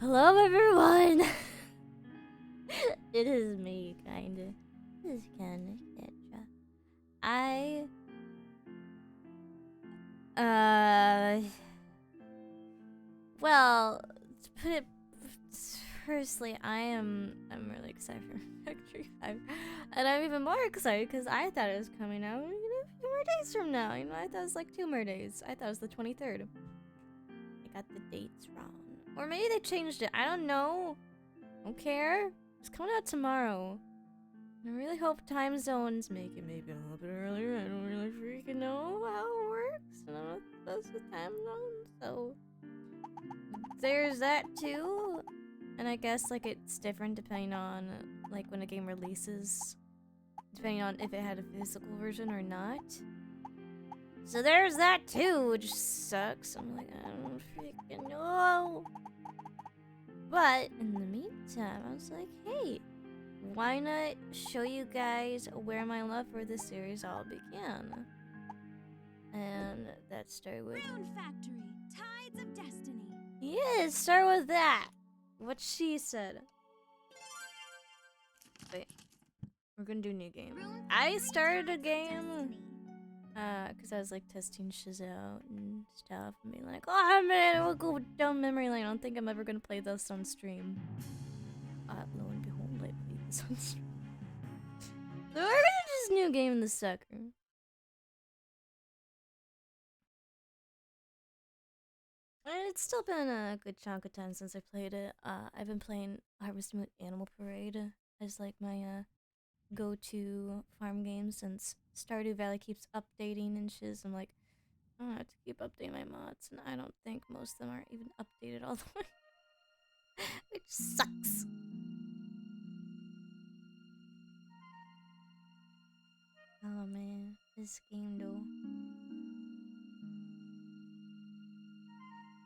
Hello everyone! It is me, kinda. This is KindaKetrah. Well, to put it firstly, I'm really excited for Factory 5. And I'm even more excited because I thought it was coming out, a few more days from now. I thought it was like 2 more days. I thought it was the 23rd. I got the dates wrong. Or maybe they changed it. I don't know. Don't care. It's coming out tomorrow. I really hope time zones make it maybe a little bit earlier. I don't really freaking know how it works. I don't know what does with time zones. So there's that too. And I guess like it's different depending on like when a game releases. Depending on if it had a physical version or not. So there's that too, which sucks. I'm like, I don't freaking know. But in the meantime, I was like, hey, why not show you guys where my love for this series all began? And that started with Rune Factory, Tides of Destiny. yeah, start with that. What she said. Wait, we're gonna do new game. Rune I Factory, started a Tides of game. Destiny. Cause I was like testing shiz out and stuff and being like, oh man, I will go down memory lane. I don't think I'm ever gonna play this on stream. Lo and behold, I played this on stream. So we're gonna just new game the sucker. And it's still been a good chunk of time since I played it. I've been playing Harvest Moon Animal Parade as like my go-to farm game since Stardew Valley keeps updating and shiz. I'm like, I have to keep updating my mods, and I don't think most of them are even updated all the way. Which sucks. Oh man, this game though.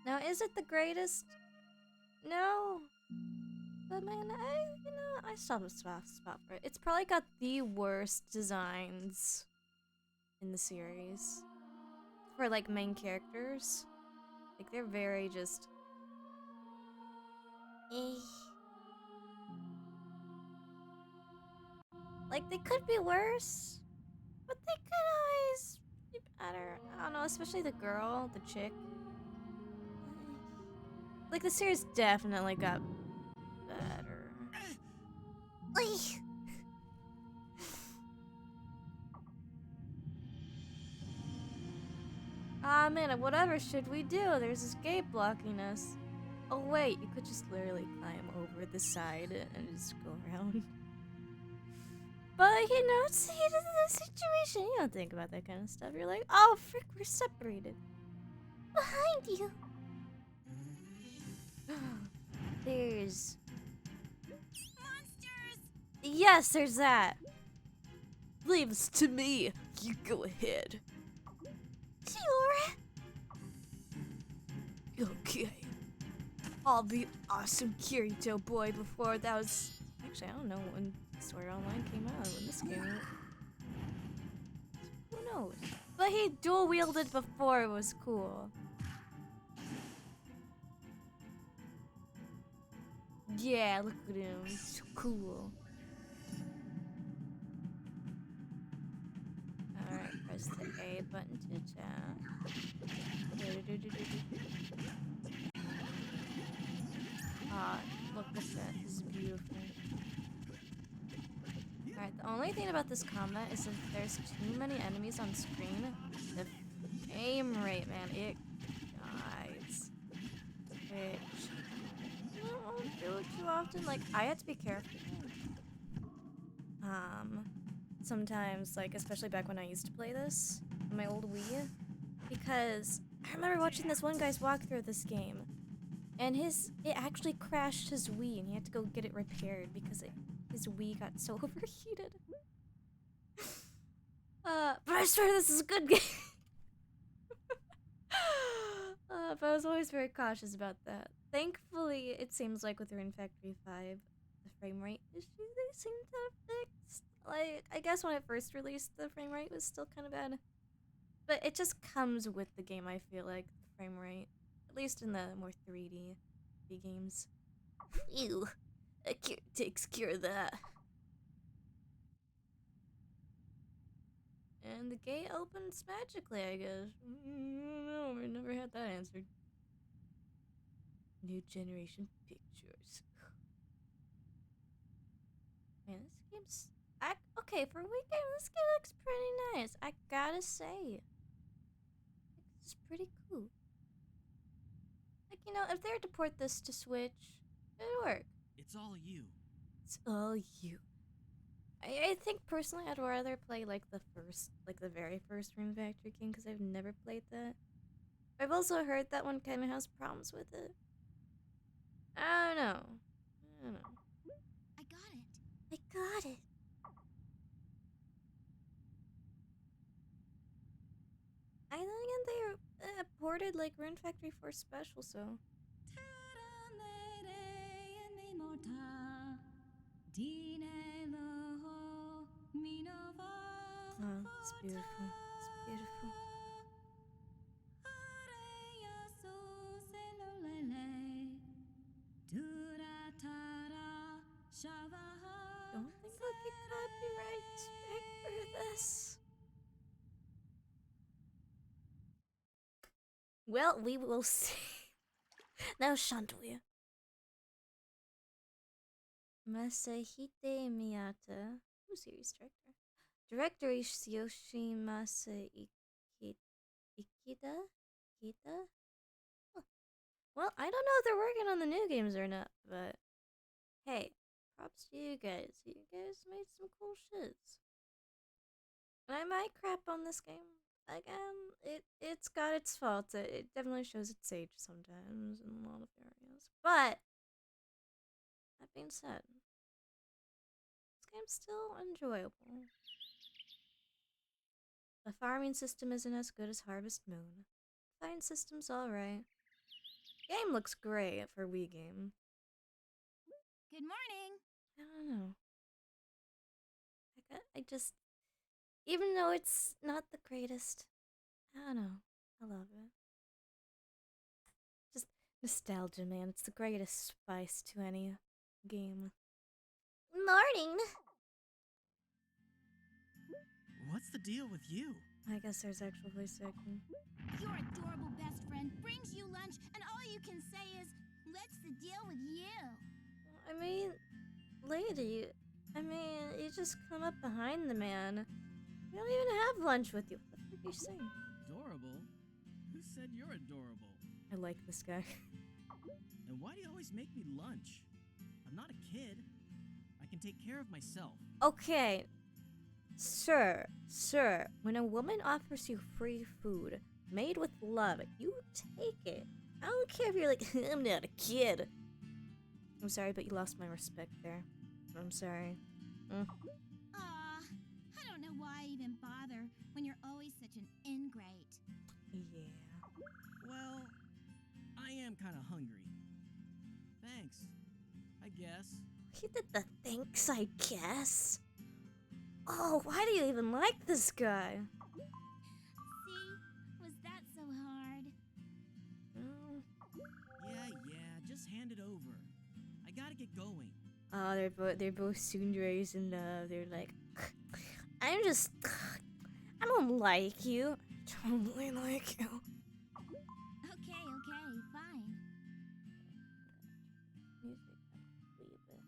Now, is it the greatest? No. But man, I still have a soft spot for it. It's probably got the worst designs in the series. For like main characters. Like they're very just like they could be worse, but they could always be better. I don't know, especially the girl, the chick. Like the series definitely got better. Ah man, whatever should we do? There's this gate blocking us. Oh wait, you could just literally climb over the side and just go around. But you know, it's the situation. You don't think about that kind of stuff. You're like, oh frick, we're separated. Behind you. There's Monsters! yes, there's that. Leave this to me. You go ahead. Sure. Okay. I'll be awesome Kirito boy before that was... Actually, I don't know when Sword Online came out, when this came out. Who knows? But he dual wielded before it was cool. Yeah, look at him. He's so cool. Alright, press the A button to attack. Ah, look at that. This is beautiful. Alright, the only thing about this combat is if there's too many enemies on screen, the frame rate, man, it dies. Which I don't do it too often. Like, I have to be careful. Sometimes, like, especially back when I used to play this, on my old Wii, because I remember watching this one guy's walkthrough of this game, and it actually crashed his Wii, and he had to go get it repaired because his Wii got so overheated. But I swear this is a good game. But I was always very cautious about that. Thankfully, it seems like with Rune Factory 5, the frame rate issues they seem to have fixed. Like, I guess when it first released, the frame rate was still kind of bad. But it just comes with the game, I feel like, the frame rate. At least in the more 3D games. Ew. That takes care of that. And the gate opens magically, I guess. No, we never had that answered. New generation pictures. Man, this game's... okay, for a Wii game, this game looks pretty nice. I gotta say. It's pretty cool. Like, you know, if they were to port this to Switch, it'd work. It's all you. It's all you. I think personally I'd rather play like the very first Rune Factory game because I've never played that. I've also heard that one kind of has problems with it. I don't know. I got it. I got it. I think they ported like Rune Factory 4 Special, so. Oh, it's beautiful. It's beautiful. Don't think I'll get copyright strike for this. Well, we will see. Now, Chantuya. Masahite Miyata. Who's series director? Director is Yoshimasa Ikeda? Huh. Well, I don't know if they're working on the new games or not, but hey, props to you guys. You guys made some cool shits. And I might crap on this game. Again, it's got its faults. It definitely shows its age sometimes in a lot of areas. But that being said, this game's still enjoyable. The farming system isn't as good as Harvest Moon. The fighting system's alright. Game looks great for a Wii game. Good morning. I don't know. I just... Even though it's not the greatest, I don't know. I love it. Just nostalgia, man. It's the greatest spice to any game. Morning! What's the deal with you? I guess there's actual voice acting. Your adorable best friend brings you lunch, and all you can say is, "What's the deal with you?" I mean, lady, you just come up behind the man. You don't even have lunch with you. What the frick are you saying? Adorable? Who said you're adorable? I like this guy. And why do you always make me lunch? I'm not a kid. I can take care of myself. Okay. Sir, when a woman offers you free food made with love, you take it. I don't care if you're like, I'm not a kid. I'm sorry, but you lost my respect there. I'm sorry. Aw, I don't know why I even bother when you're always such an ingrate. Yeah. Well, I am kind of hungry. Thanks, I guess. He did the thanks, I guess. Oh, why do you even like this guy? See? Was that so hard? Oh, Yeah, just hand it over. I gotta get going. they're both tsundere in love. They're like, I don't like you. I don't really like you. Okay, fine. Music, leave it.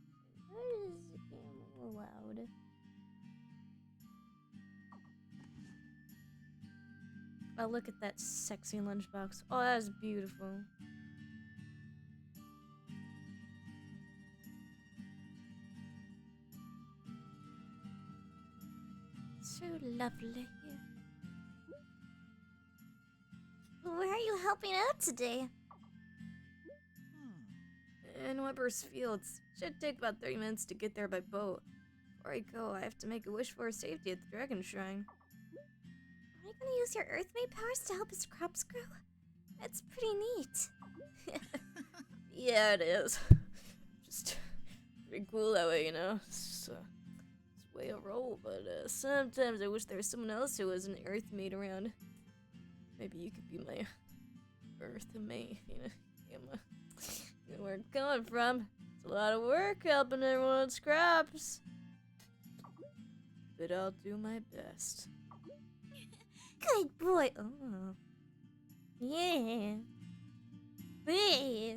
Why is the game so loud? Oh, look at that sexy lunchbox. Oh, that's beautiful. So lovely here. Where are you helping out today? In Weber's Fields. Should take about 30 minutes to get there by boat. Before I go, I have to make a wish for safety at the Dragon Shrine. Are you gonna use your Earthmate powers to help his crops grow? That's pretty neat. Yeah, it is. Just pretty cool that way, you know? It's the way I roll, but sometimes I wish there was someone else who was an Earthmate around. Maybe you could be my Earthmate, you know? You know where I'm coming from. It's a lot of work helping everyone scraps. But I'll do my best. Good boy. Oh. Yeah. Yeah.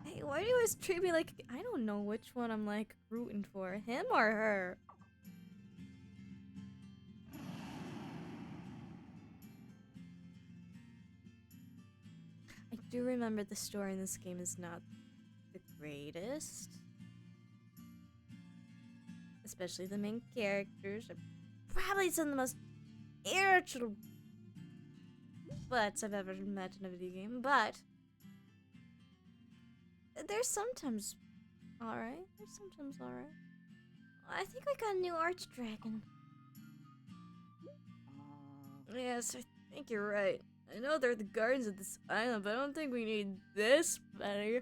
Hey, why do you always treat me like... I don't know which one I'm like rooting for. Him or her? I do remember the story in this game is not the greatest. Especially the main characters are probably some of the most irritable butts I've ever met in a video game, but they're sometimes alright. They're sometimes alright. I think we got a new archdragon. Yes, I think you're right. I know they're the guardians of this island, but I don't think we need this many.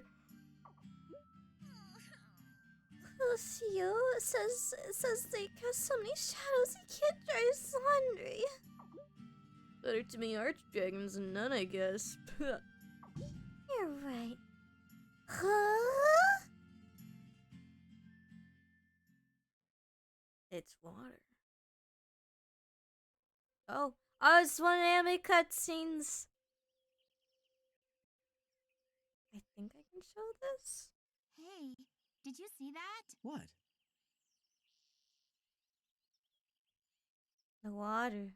Lucio says they cast so many shadows he can't dry his laundry. Better to me archdragons than none, I guess. You're right. Huh? It's water. Oh, it's one of the anime cutscenes. I think I can show this. Hey, did you see that? What? The water is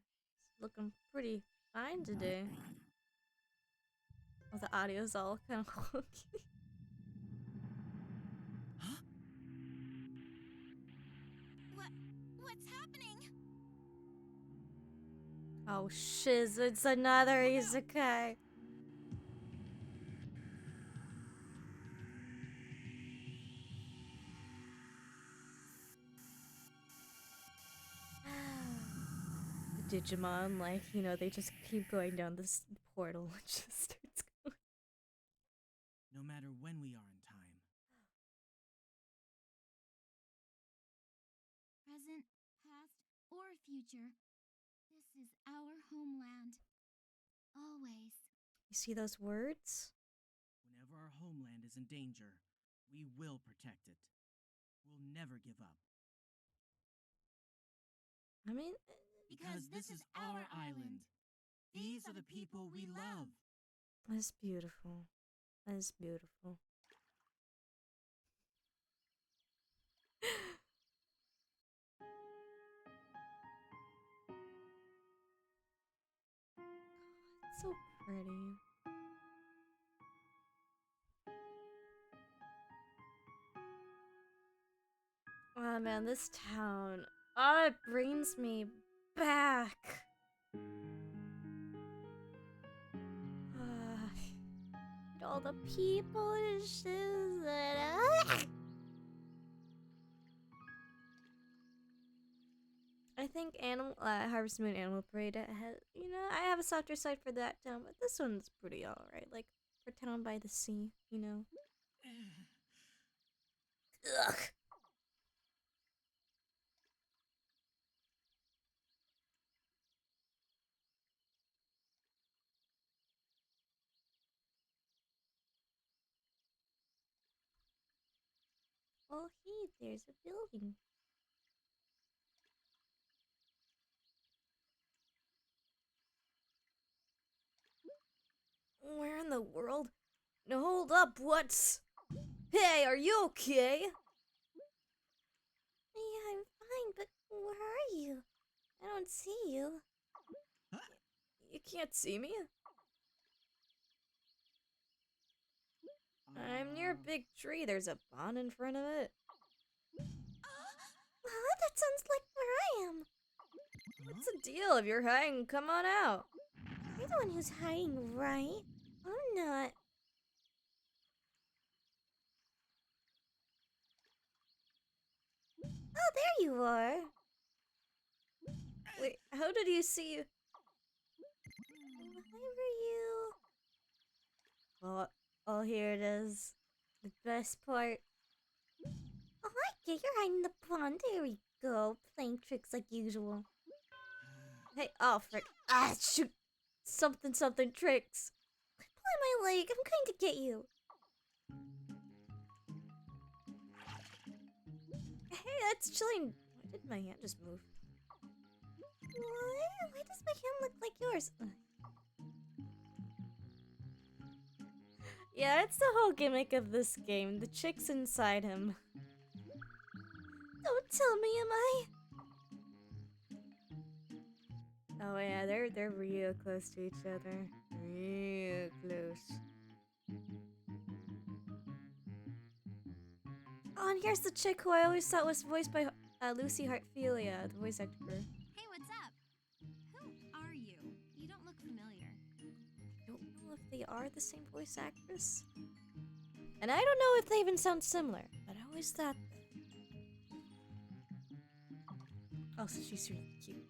looking pretty fine today. Oh, the audio's all kind of wonky. Huh? What's happening? Oh shiz, it's another isekai. The Digimon, like, you know, they just keep going down this portal and just starts going. No matter when we are in time. Present, past, or future. This is our homeland. Always. You see those words? Whenever our homeland is in danger, we will protect it. We'll never give up. I mean, Because this is our island. These are the people we love. that's beautiful. That's beautiful. It's so pretty. Oh man, this town. Oh, it brings me back. All the people and shit. I think Harvest Moon Animal Parade has, you know, I have a softer side for that town, but this one's pretty alright. Like, for town by the sea, you know. Ugh. Oh, hey, there's a building. Where in the world? No, hold up, what's... Hey, are you okay? Yeah, I'm fine, but where are you? I don't see you. Huh? You can't see me? I'm near a big tree. There's a pond in front of it. That sounds like where I am. What's the deal? If you're hiding, come on out. You're the one who's hiding, right? I'm not. Oh, there you are. Wait, how did you see you? Where were you? Oh, here it is. The best part. Oh, I get you're hiding in the pond. There we go. Playing tricks like usual. Hey, oh, frick. Ah, shoot. Something tricks. my leg. I'm going to get you. Hey, that's chilling. Why did my hand just move? What? Why does my hand look like yours? Yeah, it's the whole gimmick of this game. The chick's inside him. Don't tell me, am I? Oh yeah, they're real close to each other. Real close. Oh, and here's the chick who I always thought was voiced by Lucy Hartfilia, the voice actor. Hey, what's up? Who are you? You don't look familiar. I don't know if they are the same voice actress. And I don't know if they even sound similar, but I always thought that. Also, she's really cute.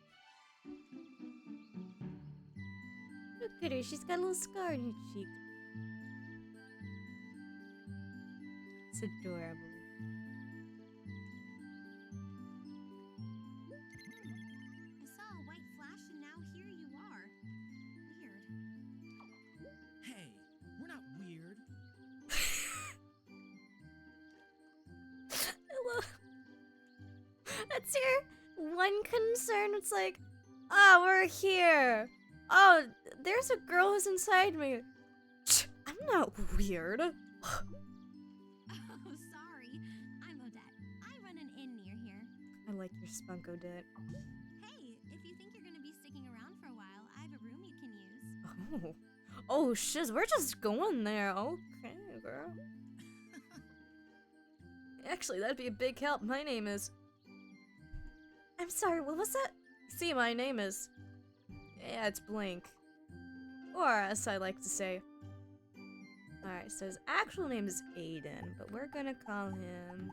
Look at her, she's got a little scar on her cheek. It's adorable. I saw a white flash and now here you are. Weird. Hey, we're not weird. Hello. That's your one concern. It's like, oh, we're here. Oh, there's a girl who's inside me. I'm not weird. Oh, sorry. I'm Odette. I run an inn near here. I like your spunk, Odette. Hey, if you think you're gonna be sticking around for a while, I have a room you can use. Oh, shiz, we're just going there. Okay, girl. Actually, that'd be a big help. My name is... I'm sorry, what was that? See, my name is... Yeah, it's Blink. Or, as I like to say... Alright, so his actual name is Aiden, but we're gonna call him...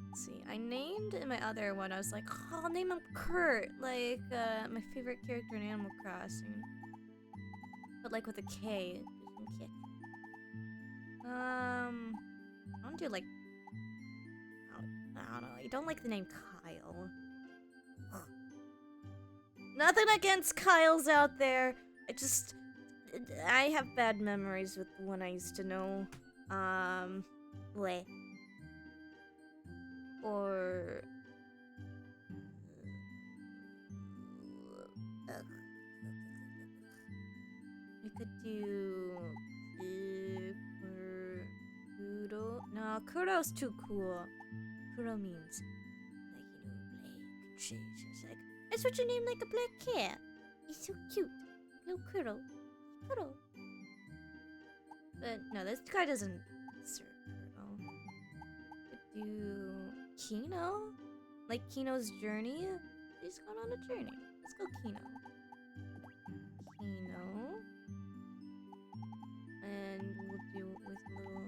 Let's see, I named in my other one, I was like, oh, I'll name him Kurt, like, my favorite character in Animal Crossing. But like with a K. I don't do like... I don't know, I don't like the name Kyle. Nothing against Kyles out there. I have bad memories with the one I used to know. Bleh. Or... We could do... Kuro? No, Kuro's too cool. Kuro means, like, black cheese. It's like, that's what you name like a black cat. He's so cute. Little Kuro. Kuro. But no, this guy doesn't serve Kuro. Could do Kino? Like Kino's journey? He's gone on a journey. Let's go Kino. Kino. And we'll do it with little...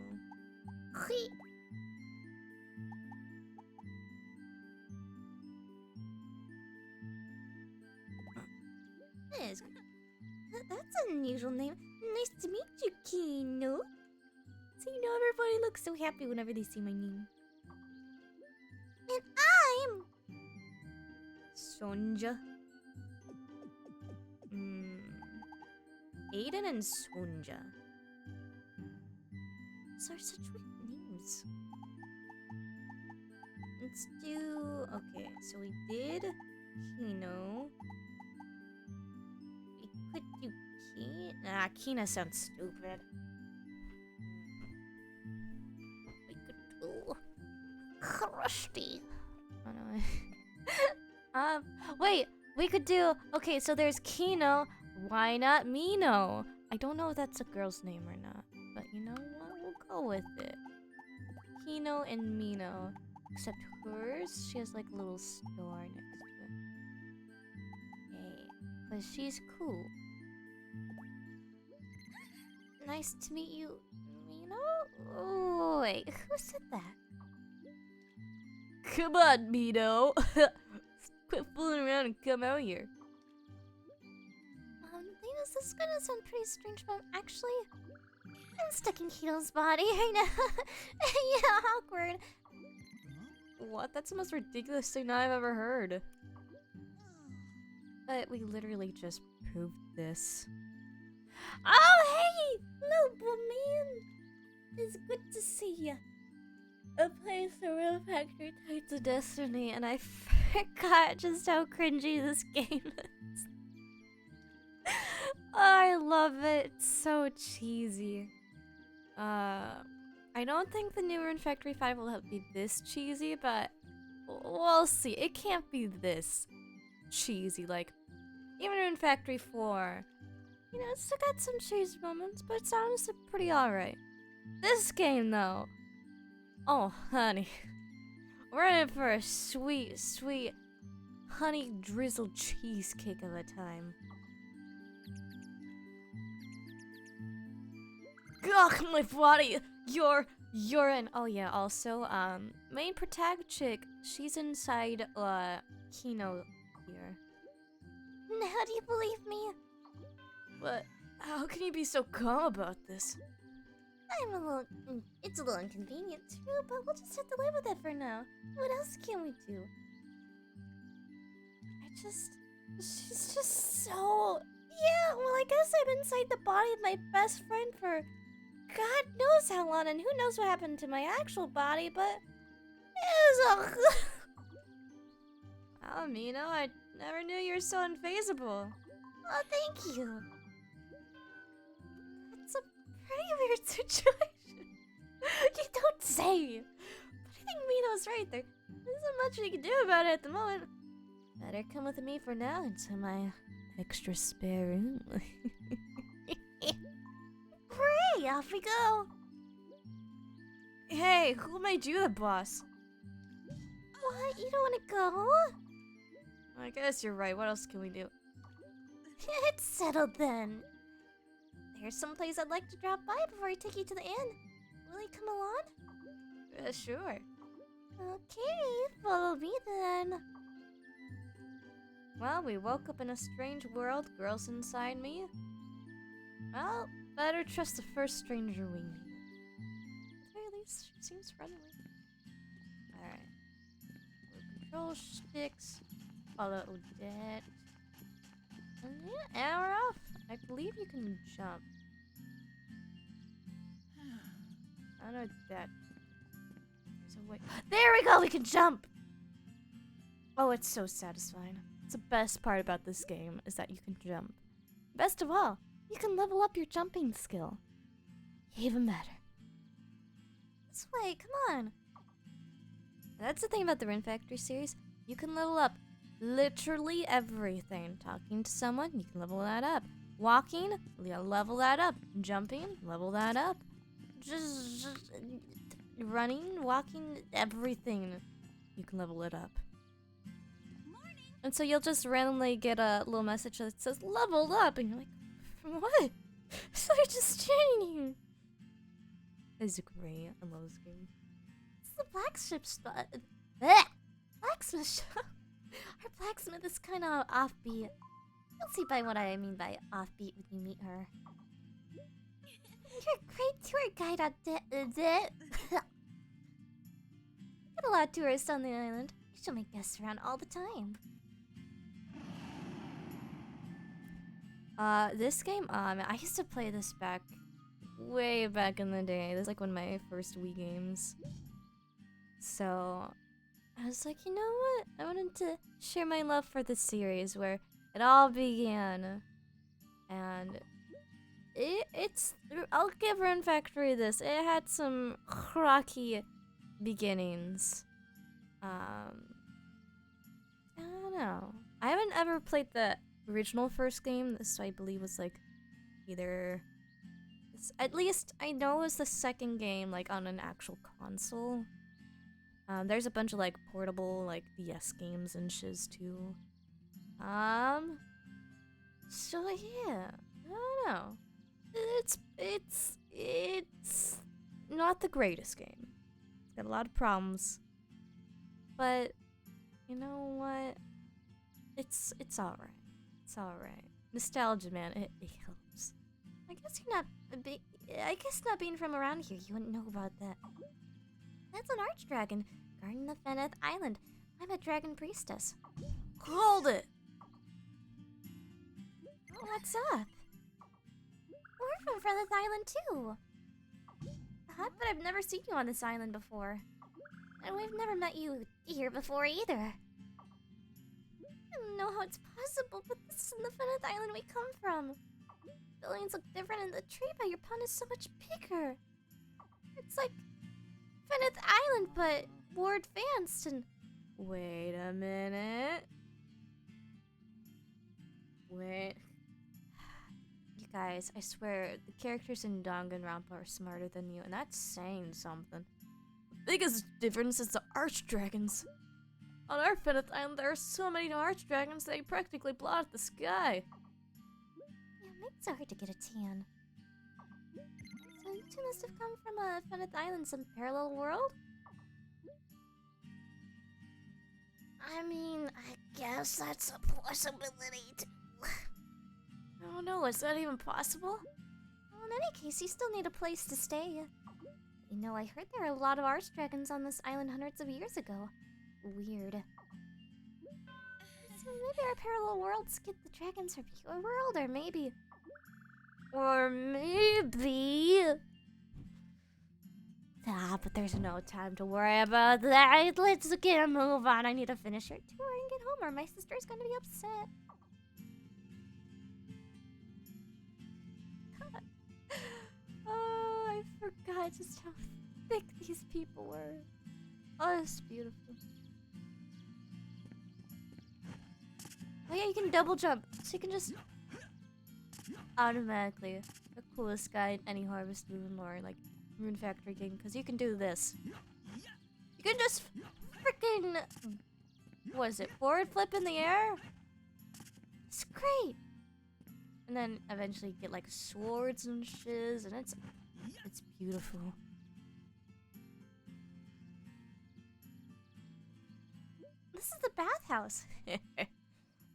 That's an unusual name. Nice to meet you, Kino. So you know everybody looks so happy whenever they see my name. And I'm... Sonja. Aiden and Sonja. Those are such weird names. Let's do... Okay, so we did Kino. We could do Kina. Kina sounds stupid. We could do... Krusty. Oh no. Wait! We could do... Okay, so there's Kino. Why not Mino? I don't know if that's a girl's name or not. But you know what? We'll go with it. Kino and Mino. Except hers, she has like a little star next to it. Hey, but she's cool. Nice to meet you, Mino? Oh, wait, who said that? Come on, Mino. Quit fooling around and come out here. This is gonna sound pretty strange, but actually, I'm stuck in Kino's body right now. Yeah, awkward. What? That's the most ridiculous thing I've ever heard. But we literally just proved this. Oh, hey, noble man. It's good to see you. I played the Real Factory Tides of Destiny, and I forgot just how cringy this game is. Oh, I love it. It's so cheesy. I don't think the new Rune Factory 5 will be this cheesy, but we'll see. It can't be this cheesy. Like, even Rune Factory 4, you know, it's still got some cheese moments, but it's honestly pretty alright. This game, though, oh, honey, we're in for a sweet, sweet honey drizzled cheesecake of a time. Ugh, my body! Urine. Oh yeah, also, main protagonist chick, she's inside, Kino here. Now do you believe me? But how can you be so calm about this? It's a little inconvenient too, but we'll just have to live with it for now. What else can we do? She's just so... Yeah, well, I guess I'm inside the body of my best friend for God knows how long, and who knows what happened to my actual body, but it was a... Oh, Mino, I never knew you were so unfazable. Oh, thank you. It's a pretty weird situation. You don't say. But I think Mino's right. There isn't much we can do about it at the moment. Better come with me for now into my extra spare room. Hooray, off we go. Hey, who made you the boss? What, you don't want to go? I guess you're right. What else can we do? It's settled then. There's some place I'd like to drop by before I take you to the inn. Will you come along? Sure. Okay, follow me then. Well, we woke up in a strange world. Girls inside me. Well, better trust the first stranger we meet. At the very least, she seems friendly. Alright. Control sticks. Follow Odette. And yeah, and we're off. I believe you can jump. I know that. So wait. There we go! We can jump! Oh, it's so satisfying. It's the best part about this game is that you can jump. Best of all, you can level up your jumping skill. Even better. This way, come on. That's the thing about the Rune Factory series. You can level up literally everything. Talking to someone, you can level that up. Walking, level that up. Jumping, level that up. Just running, walking, everything. You can level it up. And so you'll just randomly get a little message that says leveled up, and you're like, what? So you're just standing here. It's great. I love this game. It's the blacksmith spot. Blech! Blacksmith shop. Our blacksmith is kind of offbeat. You'll see by what I mean by offbeat when you meet her. You're a great tour guide on Got a lot of tourists on the island. You should make guests around all the time. This game, I used to play this way back in the day. This is like one of my first Wii games. So, I was like, you know what? I wanted to share my love for the series where it all began. And I'll give Rune Factory this. It had some rocky beginnings. I don't know. I haven't ever played the original first game. This I believe was like either at least I know it was the second game like on an actual console. There's a bunch of like portable like DS games and shiz too. So yeah, I don't know. It's not the greatest game. It's got a lot of problems. But you know what? It's alright. It's alright. Nostalgia, man, it helps. I guess you're not I guess not being from around here, you wouldn't know about that. That's an archdragon, guarding the Feneth Island. I'm a dragon priestess. Hold it! What's up? island too. But I've never seen you on this island before. And we've never met you here before either. I don't know how it's possible, but this isn't the Fenith Island we come from. Buildings look different and the tree by your pond is so much bigger. It's like Fenith Island, but more advanced and... Wait a minute. Wait. You guys, I swear, the characters in Danganronpa are smarter than you, and that's saying something. The biggest difference is the archdragons. On our Fenith Island, there are so many archdragons they practically blot the sky. Yeah, it makes it hard to get a tan. So you two must have come from a Fenith Island, some parallel world? I mean, I guess that's a possibility too. Oh no, is that even possible? Well, in any case, you still need a place to stay. You know, I heard there are a lot of archdragons on this island hundreds of years ago. Weird. So maybe our parallel worlds get the dragons from your world, or maybe... Ah, but there's no time to worry about that. Let's get a move on. I need to finish your tour and get home, or my sister's gonna be upset. Oh, I forgot just how thick these people were. Oh, it's beautiful. Oh yeah, you can double jump, so you can just automatically the coolest guy in any Harvest Moon or like Rune Factory game, because you can do this. You can just freaking, what is it, forward flip in the air? It's great. And then eventually get like swords and shiz, and it's beautiful. This is the bathhouse.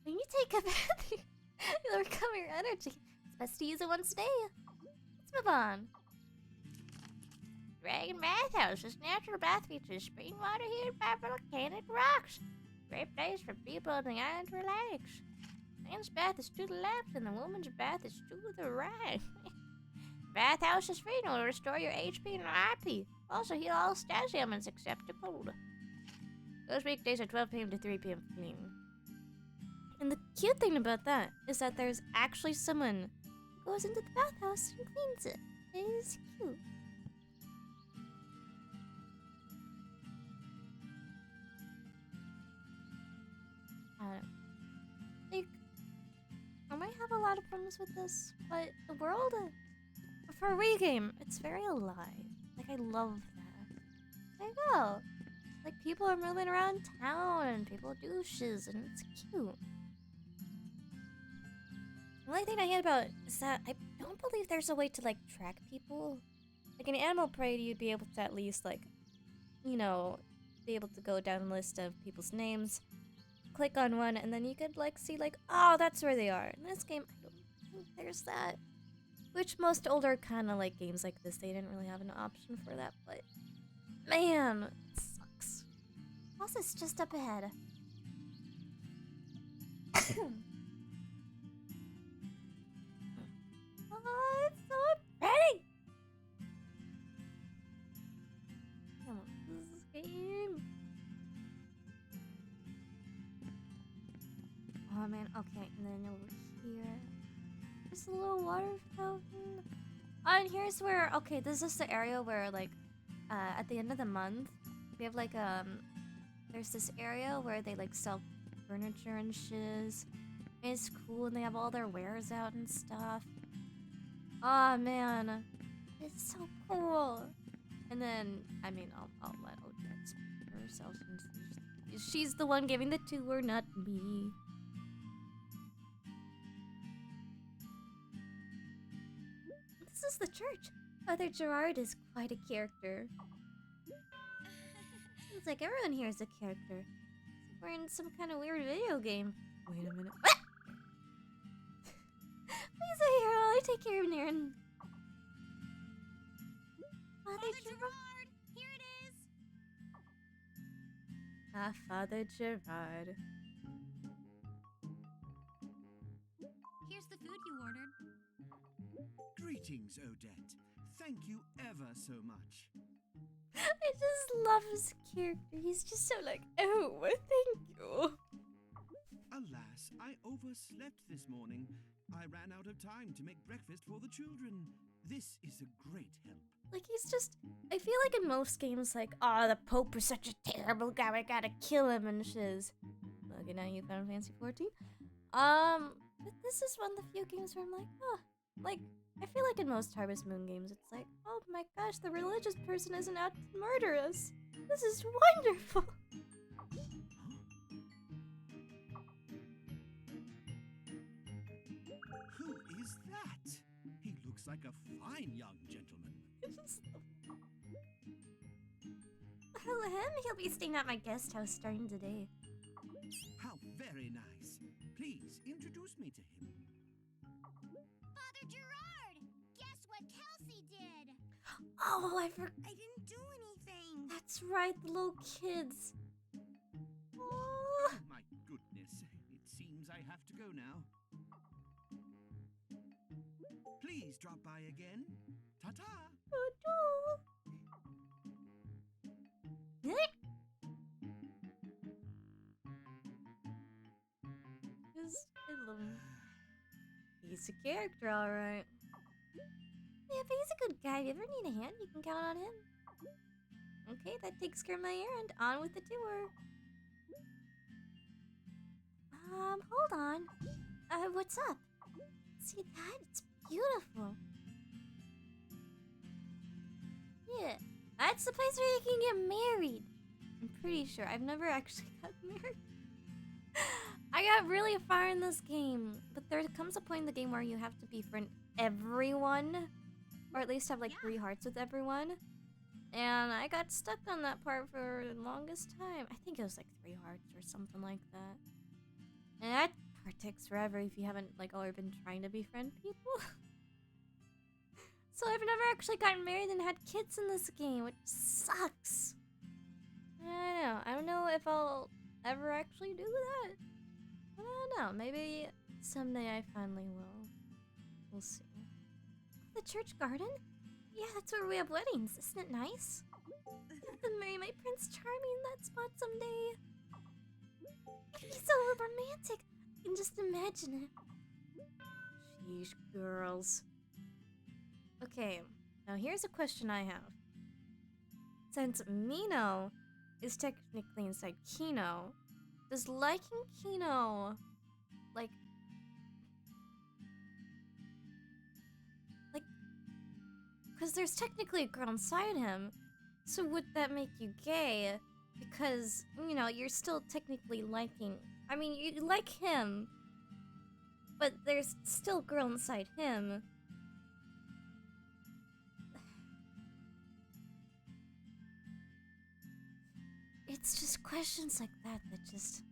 When you take a bath, you'll recover your energy. It's best to use it once a day. Let's move on. Dragon Bathhouse is natural bath features spring water heated by volcanic rocks. Great place for people on the island to relax. Man's bath is to the left and the woman's bath is to the right. Bathhouse is free and will restore your HP and IP. Also heal all status ailments except the cold. Those weekdays are 12 p.m. to 3 p.m. for cleaning. And the cute thing about that is that there's actually someone who goes into the bathhouse and cleans it. It is cute. I don't know. Like, I might have a lot of problems with this, but the world, for a Wii game, it's very alive. like, I love that. There you go. Like, people are moving around town and people do shiz, and it's cute. The only thing I hate about it is that I don't believe there's a way to, like, track people. Like, in Animal Parade, you'd be able to at least, like, you know, be able to go down a list of people's names, click on one, and then you could, like, see, like, oh, that's where they are. In this game, I don't think there's that. Which most older kind of, like, games like this, they didn't really have an option for that, but... Man, it sucks. Boss is just up ahead. Oh, it's so pretty! Come on, this game. Oh man, okay, and then over here, there's a little water fountain. Oh, and here's where, okay, this is the area where, like, at the end of the month, we have, like, there's this area where they, like, sell furniture and shiz. And it's cool, and they have all their wares out and stuff. Oh man, it's so cool. And then, I mean, I'll let Odette speak for herself since she's the one giving the tour, not me. This is the church. Father Gerard is quite a character. Seems like everyone here is a character. We're in some kind of weird video game. Wait a minute. Please wait here while I take care of Naren. Father Gerard, here it is. Ah, Father Gerard. Here's the food you ordered. Greetings. Greetings, Odette. Thank you ever so much. I just love his character. He's just so like, oh, thank you. Alas, I overslept this morning. I ran out of time to make breakfast for the children. This is a great help. Like, he's just, I feel like in most games, like, oh, the Pope is such a terrible guy, I gotta kill him and shiz. Okay, now you Final Fantasy 14. But this is one of the few games where I'm like, oh, like, I feel like in most Harvest Moon games, it's like, oh my gosh, the religious person isn't out to murder us. This is wonderful. Who is that? He looks like a fine young gentleman. Hello, him. He'll be staying at my guest house starting today. How very nice. Please introduce me to him. Father Gerard! Guess what Kelsey did? Oh, I forgot. I didn't do anything. That's right, the little kids. Oh. My goodness, it seems I have to go now. Please drop by again. Ta-ta! I love him. He's a character, alright. Yeah, if he's a good guy, if you ever need a hand, you can count on him. Okay, that takes care of my errand. On with the tour. Hold on. What's up? See that? It's beautiful. Yeah, that's the place where you can get married. I'm pretty sure. I've never actually got married. I got really far in this game, but there comes a point in the game where you have to befriend everyone, or at least have like 3 hearts with everyone. And I got stuck on that part for the longest time. I think it was like 3 hearts or something like that. And that part takes forever if you haven't like already been trying to befriend people. So I've never actually gotten married and had kids in this game, which sucks. I don't know if I'll ever actually do that. I don't know. Maybe someday I finally will. We'll see. The church garden? Yeah, that's where we have weddings. Isn't it nice? I'll marry my Prince Charming in that spot someday. He's so romantic. I can just imagine it. Sheesh, girls. Okay, now here's a question I have. Since Mino is technically inside Kino, does liking Kino, like, because there's technically a girl inside him, so would that make you gay? Because, you know, you're still technically liking, I mean, you like him, but there's still a girl inside him. It's just questions like that just...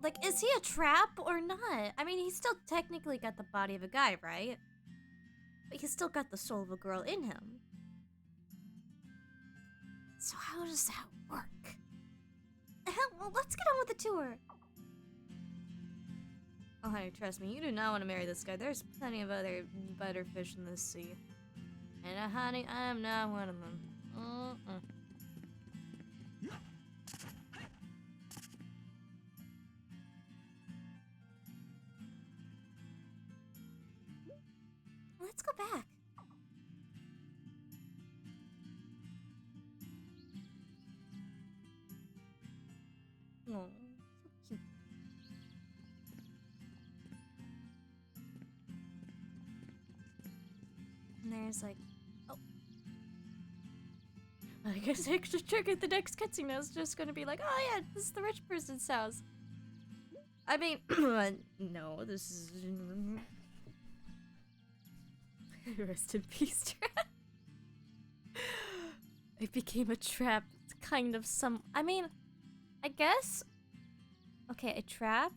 Like, is he a trap or not? I mean, he's still technically got the body of a guy, right? But he's still got the soul of a girl in him. So how does that work? Well, let's get on with the tour. Oh, honey, trust me, you do not want to marry this guy. There's plenty of other better fish in this sea. And honey, I am not one of them. Let's go back. Oh, so cute. And there's like, I guess I should check out the next cutscene. I was just gonna be like, oh yeah, this is the rich person's house. I mean, no, this is... Rest in peace, trap. It became a trap, kind of some... I mean, I guess... Okay, a trap...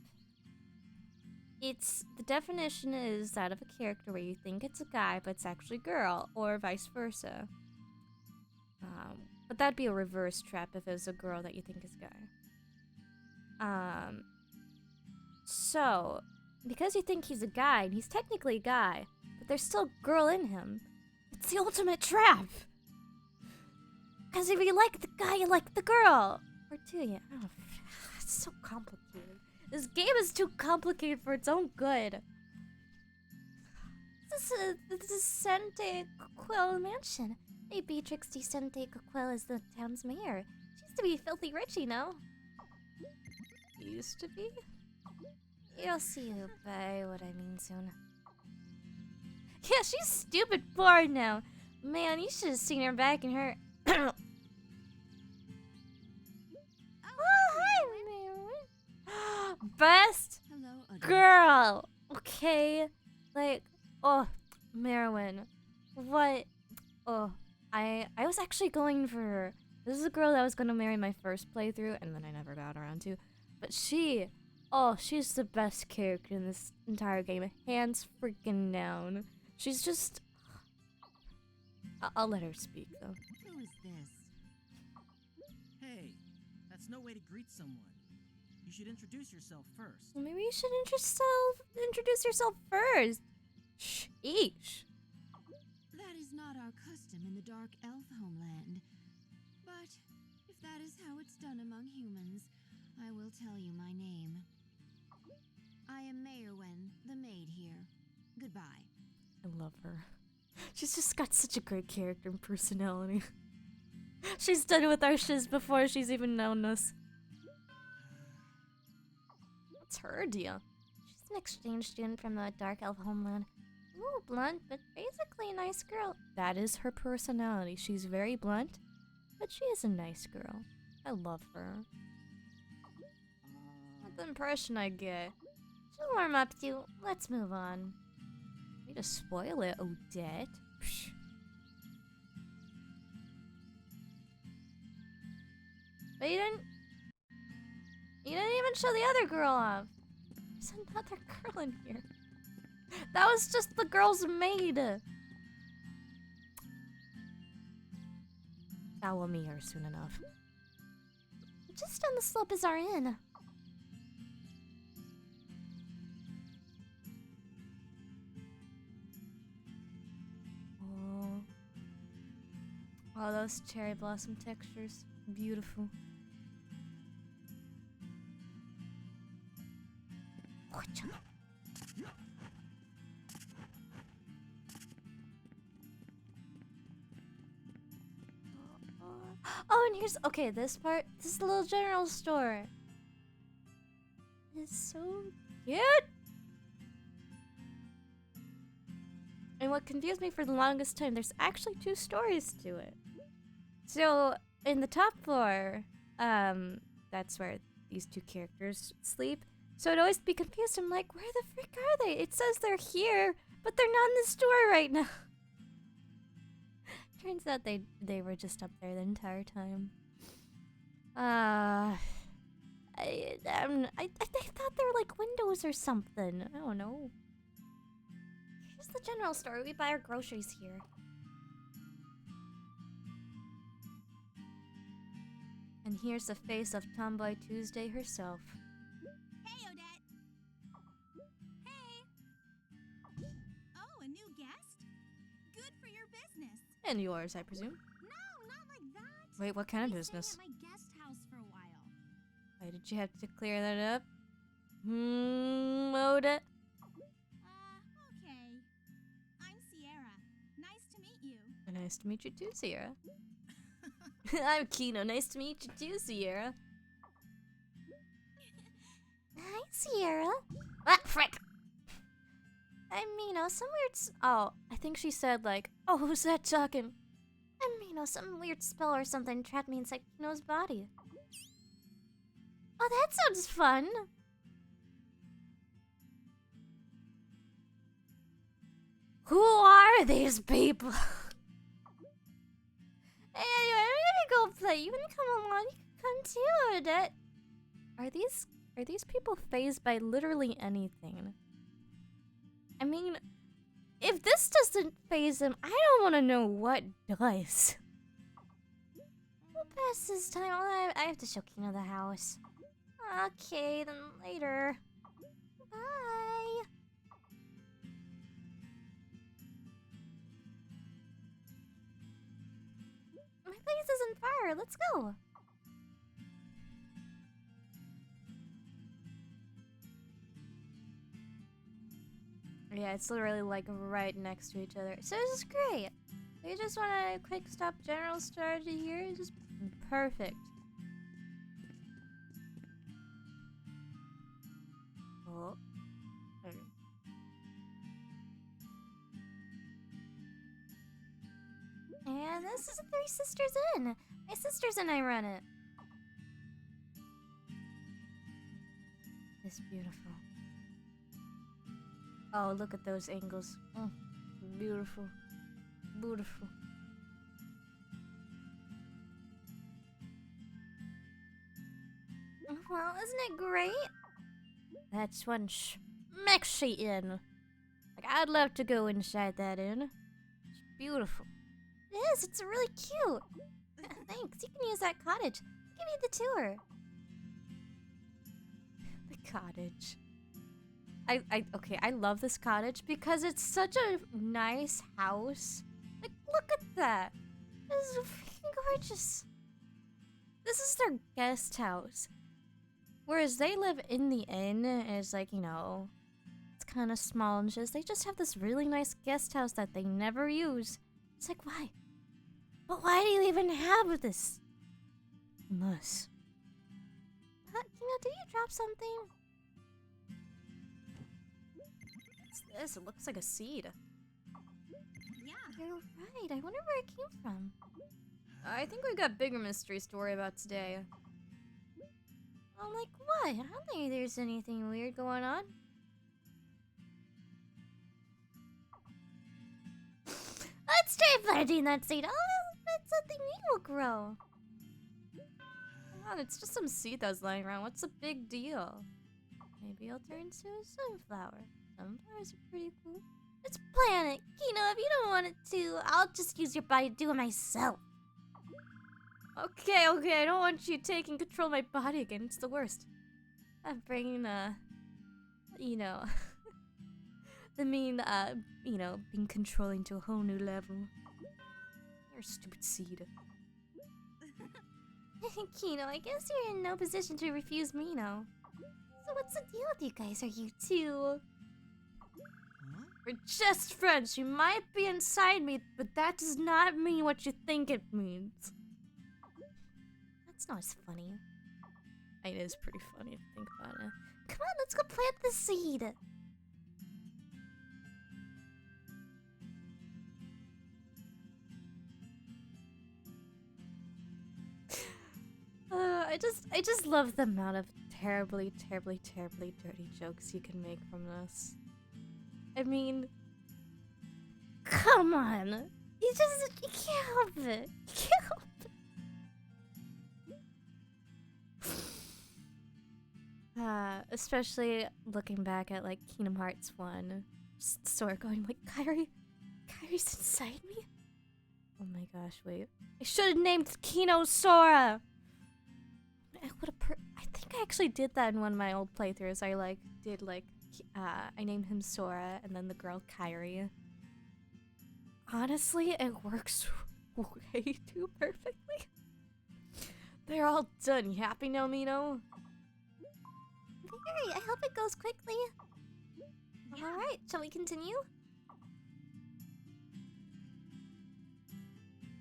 It's... The definition is that of a character where you think it's a guy, but it's actually a girl, or vice versa. But that'd be a reverse trap if it was a girl that you think is a guy. So, because you think he's a guy, and he's technically a guy, but there's still girl in him. It's the ultimate trap. Because if you like the guy, you like the girl. Or do you? I don't know. It's so complicated. This game is too complicated for its own good. This is the Destined Quill Mansion. Hey, Beatrix Destined Quill is the town's mayor. She used to be filthy rich, you know. Used to be? You'll see by what I mean soon. Yeah, she's stupid bored now. Man, you should have seen her back in her... Oh, hi, Marilyn. Best Hello, adult. girl! Okay? Like, oh, Merwin. What? Oh, I was actually going for her. This is a girl that I was gonna marry my first playthrough, and then I never got around to. But she's the best character in this entire game. Hands freaking down. She's just... I'll let her speak, though. Who is this? Hey, that's no way to greet someone. You should introduce yourself first. Well, maybe you should introduce yourself first. Sheesh. That is not our custom in the Dark Elf homeland. But if that is how it's done among humans, I will tell you my name. I am Mayorwen, the maid here. Goodbye. I love her. She's just got such a great character and personality. She's done with our shiz before she's even known us. What's her deal? She's an exchange student from the Dark Elf homeland. A little blunt, but basically a nice girl. That is her personality. She's very blunt, but she is a nice girl. I love her. That's the impression I get. She'll warm up to. Let's move on. Way to spoil it, Odette. Psh. But you didn't even show the other girl off. There's another girl in here. That was just the girl's maid. That will meet her soon enough. Just down the slope is our inn. Oh, those cherry blossom textures. Beautiful. Oh, and here's... Okay, this part. This is the little general store. It's so cute! And what confused me for the longest time, there's actually 2 stories to it. So, in the top floor, that's where these 2 characters sleep. So I'd always be confused. I'm like, where the frick are they? It says they're here, but they're not in the store right now. Turns out they were just up there the entire time. I thought they were like windows or something. I don't know. Here's the general store. We buy our groceries here. And here's the face of Tomboy Tuesday herself. Hey, Odette. Hey. Oh, a new guest? Good for your business. And yours, I presume. No, not like that. Wait, what kind of I'll be business? staying at my guest house for a while. Why did you have to clear that up? Odette? Okay. I'm Sierra. Nice to meet you. Nice to meet you too, Sierra. I'm Kino. Nice to meet you too, Sierra. Hi, Sierra. Ah, frick! I'm Mino. Some weird oh, I think she said like, oh, who's that talking? I'm Mino. Some weird spell or something trapped me inside Kino's body. Oh, that sounds fun. Who are these people? Anyway, I'm gonna go play. You can come along. You can come too, Odette. Are these people fazed by literally anything? I mean, if this doesn't faze them, I don't want to know what does. We'll pass this time. I have to show Kino the house. Okay, then later. Bye. on fire. Let's go. Yeah, it's literally like right next to each other. So this is great. We just want a quick stop general strategy here. It's just perfect. Oh. And this is a Three Sisters Inn. My sisters and I run it. It's beautiful. Oh, look at those angles. Mm, beautiful. Beautiful. Well, isn't it great? That's one schmexy inn. Like, I'd love to go inside that inn. It's beautiful. It is. It's really cute. Thanks. You can use that cottage. Give me the tour. The cottage. Okay, I love this cottage because it's such a nice house. Like, look at that. This is freaking gorgeous. This is their guest house. Whereas they live in the inn, and it's like, you know, it's kind of small and just, they just have this really nice guest house that they never use. It's like, why? But why do you even have this? Unless. Kina, did you drop something? What's this? It looks like a seed. Yeah. You're right. I wonder where it came from. I think we got bigger mysteries to worry about today. I'm like, what? I don't think there's anything weird going on. Let's try planting that seed. Oh, that's something we will grow. Come on, it's just some seed that's lying around. What's the big deal? Maybe I'll turn into a sunflower. Sunflowers are pretty cool. Let's plant it. Kino, if you don't want it to, I'll just use your body to do it myself. Okay, I don't want you taking control of my body again. It's the worst. I'm bringing, you know, the mean, you know, being controlling to a whole new level. You're a stupid seed. Kino, I guess you're in no position to refuse Mino. So what's the deal with you guys? Are you two? Huh? We're just friends. You might be inside me, but that does not mean what you think it means. That's not as funny. It is pretty funny to think about it. Come on, let's go plant the seed. I just love the amount of terribly dirty jokes you can make from this. I mean, come on. You can't help it. You can't help it. Especially looking back at like Kingdom Hearts 1. Just Sora going like, Kyrie's inside me? Oh my gosh, wait. I should have named Kino Sora! I think I actually did that in one of my old playthroughs. I named him Sora and then the girl Kyrie. Honestly, it works way too perfectly. They're all done. You happy now, Mino? Very. I hope it goes quickly. Yeah. Alright, shall we continue?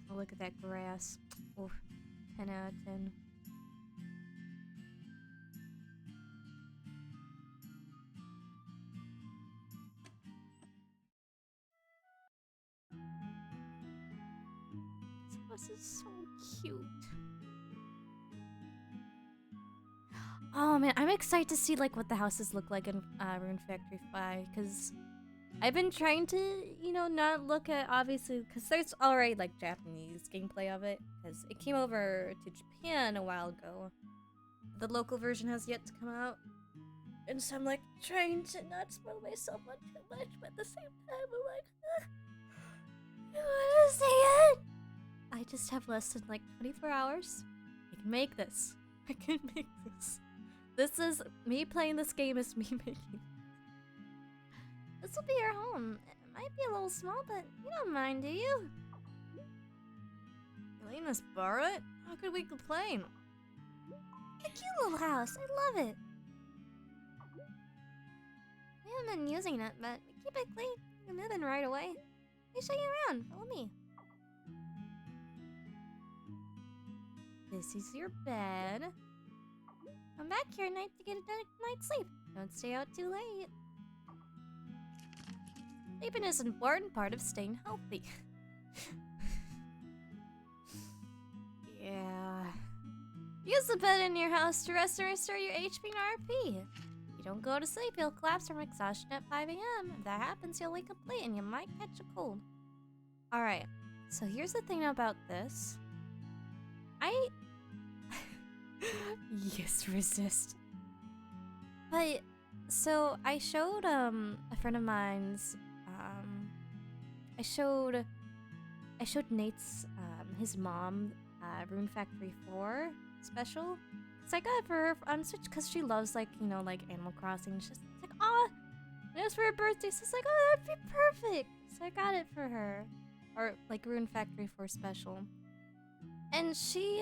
Oh, look at that grass. Oh, 10 out of 10. This is so cute. Oh man, I'm excited to see like what the houses look like in Rune Factory 5, because I've been trying to, you know, not look at, obviously, because there's already like Japanese gameplay of it, because it came over to Japan a while ago. The local version has yet to come out, and so I'm like trying to not spoil myself on too much, but at the same time I'm like, I want to see it. I just have less than like 24 hours. I can make this. I can make this. This is me playing this game is me making it. This will be your home. It might be a little small, but you don't mind, do you? Complain, Miss Barrett? How could we complain? A cute little house. I love it. We haven't been using it, but we keep it clean. We're moving right away. Let me show you around. Follow me. This is your bed. Come back here at night to get a night's sleep. Don't stay out too late. Sleeping is an important part of staying healthy. Yeah. Use the bed in your house to rest and restore your HP and RP. If you don't go to sleep, you'll collapse from exhaustion at 5 a.m. If that happens, you'll wake up late and you might catch a cold. Alright, so here's the thing about this. Yes, resist. But, so I showed, a friend of mine's, I showed Nate's, his mom, Rune Factory 4 special. Cause I got it for her on Switch because she loves, like, you know, like Animal Crossing. She's like, oh, and it was for her birthday. So it's like, oh, that'd be perfect. So I got it for her. Or, like, Rune Factory 4 special. And she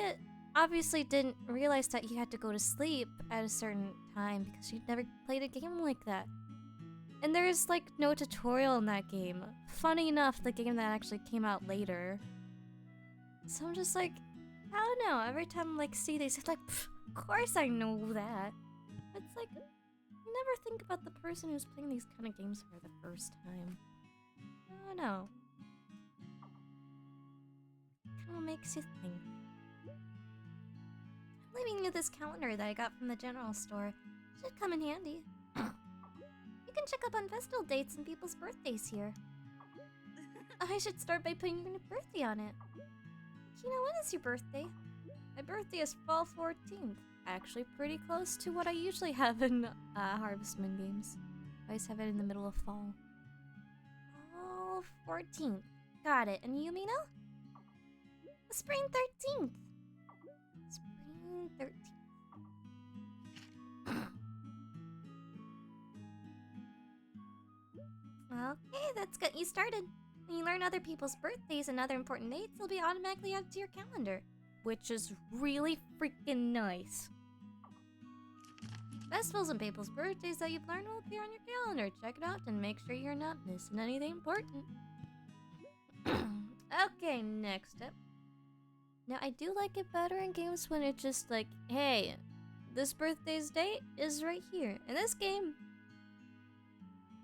obviously didn't realize that you had to go to sleep at a certain time because she'd never played a game like that. And there's, like, no tutorial in that game. Funny enough, the game that actually came out later. So I'm just like, I don't know. Every time I, like, see these, it's like, of course I know that. It's like, you never think about the person who's playing these kind of games for the first time. I don't know. Kind of makes you think. I'm leaving you this calendar that I got from the general store. Should come in handy. You can check up on festival dates and people's birthdays here. I should start by putting your birthday on it. Kino, when is your birthday? My birthday is fall 14th. Actually pretty close to what I usually have in Harvest Moon games. I always have it in the middle of fall. Oh, 14th. Got it. And you, Mino? Spring 13th. Spring 13th. Okay, let's get you started. When you learn other people's birthdays and other important dates, they'll be automatically added to your calendar. Which is really freaking nice. Festivals and people's birthdays that you've learned will appear on your calendar. Check it out and make sure you're not missing anything important. Okay, next up. Now, I do like it better in games when it's just like, hey, this birthday's date is right here. In this game,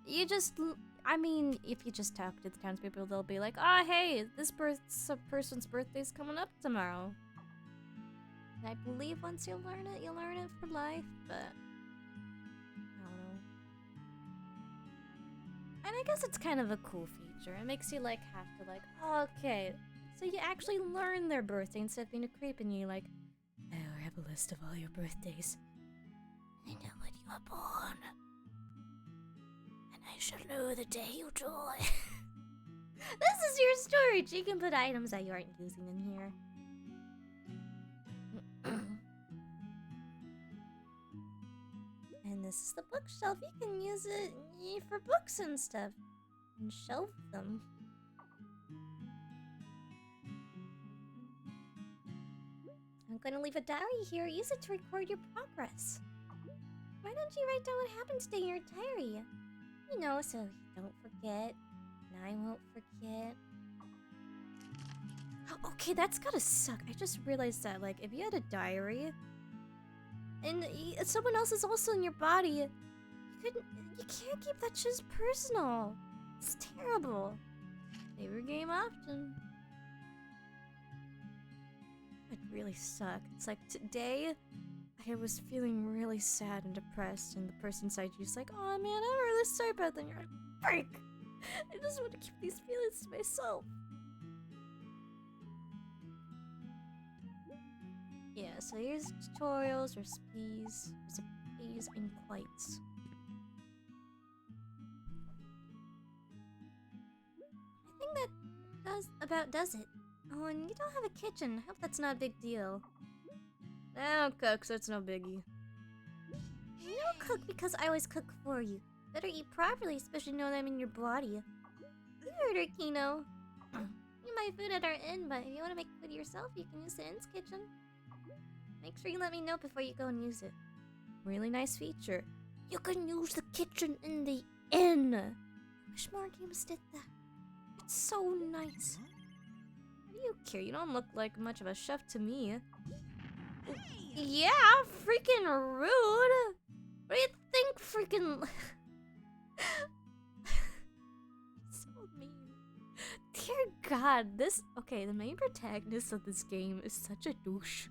you just, I mean, if you just talk to the townspeople, they'll be like, oh, hey, this person's birthday's coming up tomorrow. And I believe once you learn it for life, but I don't know. And I guess it's kind of a cool feature. It makes you, like, have to, like, oh, okay, so you actually learn their birthday instead of being a creep and you're like, oh, I have a list of all your birthdays. I know when you were born. And I shall know the day you die. This is your storage. You can put items that you aren't using in here. And this is the bookshelf. You can use it for books and stuff. And shelf them. I'm going to leave a diary here. Use it to record your progress. Why don't you write down what happened today in your diary? You know, so you don't forget. And I won't forget. Okay, that's gotta suck. I just realized that, like, if you had a diary and someone else is also in your body, you can't keep that just personal. It's terrible. Favorite game often. It really suck. It's like today, I was feeling really sad and depressed, and the person inside you is like, oh man, I'm really sorry about that. And you're like, freak! I just want to keep these feelings to myself. Yeah, so here's tutorials, there's P's, there's a P's and quites. I think that does it. Oh, and you don't have a kitchen. I hope that's not a big deal. I don't cook, so it's no biggie. You don't cook because I always cook for you. Better eat properly, especially now that I'm in your body. You heard her, Kino. You buy food at our inn, but if you want to make food yourself, you can use the inn's kitchen. Make sure you let me know before you go and use it. Really nice feature. You can use the kitchen in the inn. I wish more games did that. It's so nice. What do you care? You don't look like much of a chef to me. Hey! Yeah, freaking rude. What do you think, freaking? So mean. Dear God, this. Okay, the main protagonist of this game is such a douche.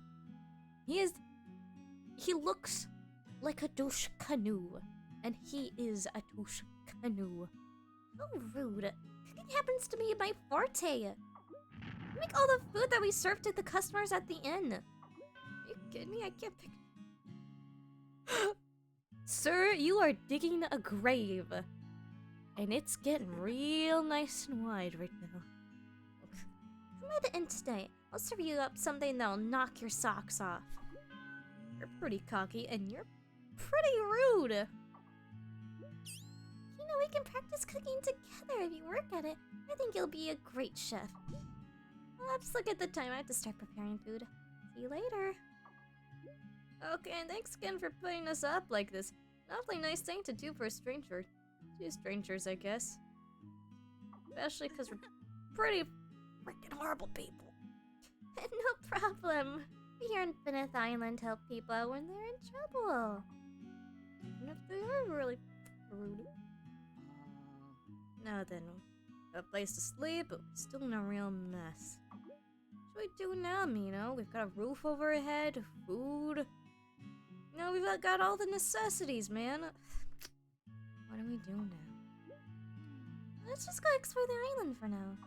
He looks like a douche canoe, and he is a douche canoe. Oh, rude. Cooking happens to be my forte. I make all the food that we serve to the customers at the inn. Are you kidding me? I can't pick. Sir, you are digging a grave. And it's getting real nice and wide right now. Come by the inn today. I'll serve you up something that'll knock your socks off. You're pretty cocky and you're pretty rude. You know, we can practice cooking together if you work at it. I think you'll be a great chef. Well, let's look at the time. I have to start preparing food. See you later. Okay, and thanks again for putting us up like this. Awfully nice thing to do for a stranger. Two strangers, I guess. Especially because we're pretty freaking horrible people. No problem. We here on Finith Island help people out when they're in trouble. And if they are really rude. Now then, got a place to sleep, but we're still in a real mess. What should we do now, Mino? We've got a roof over our head, food. You know, we've got all the necessities, man. What do we do now? Let's just go explore the island for now.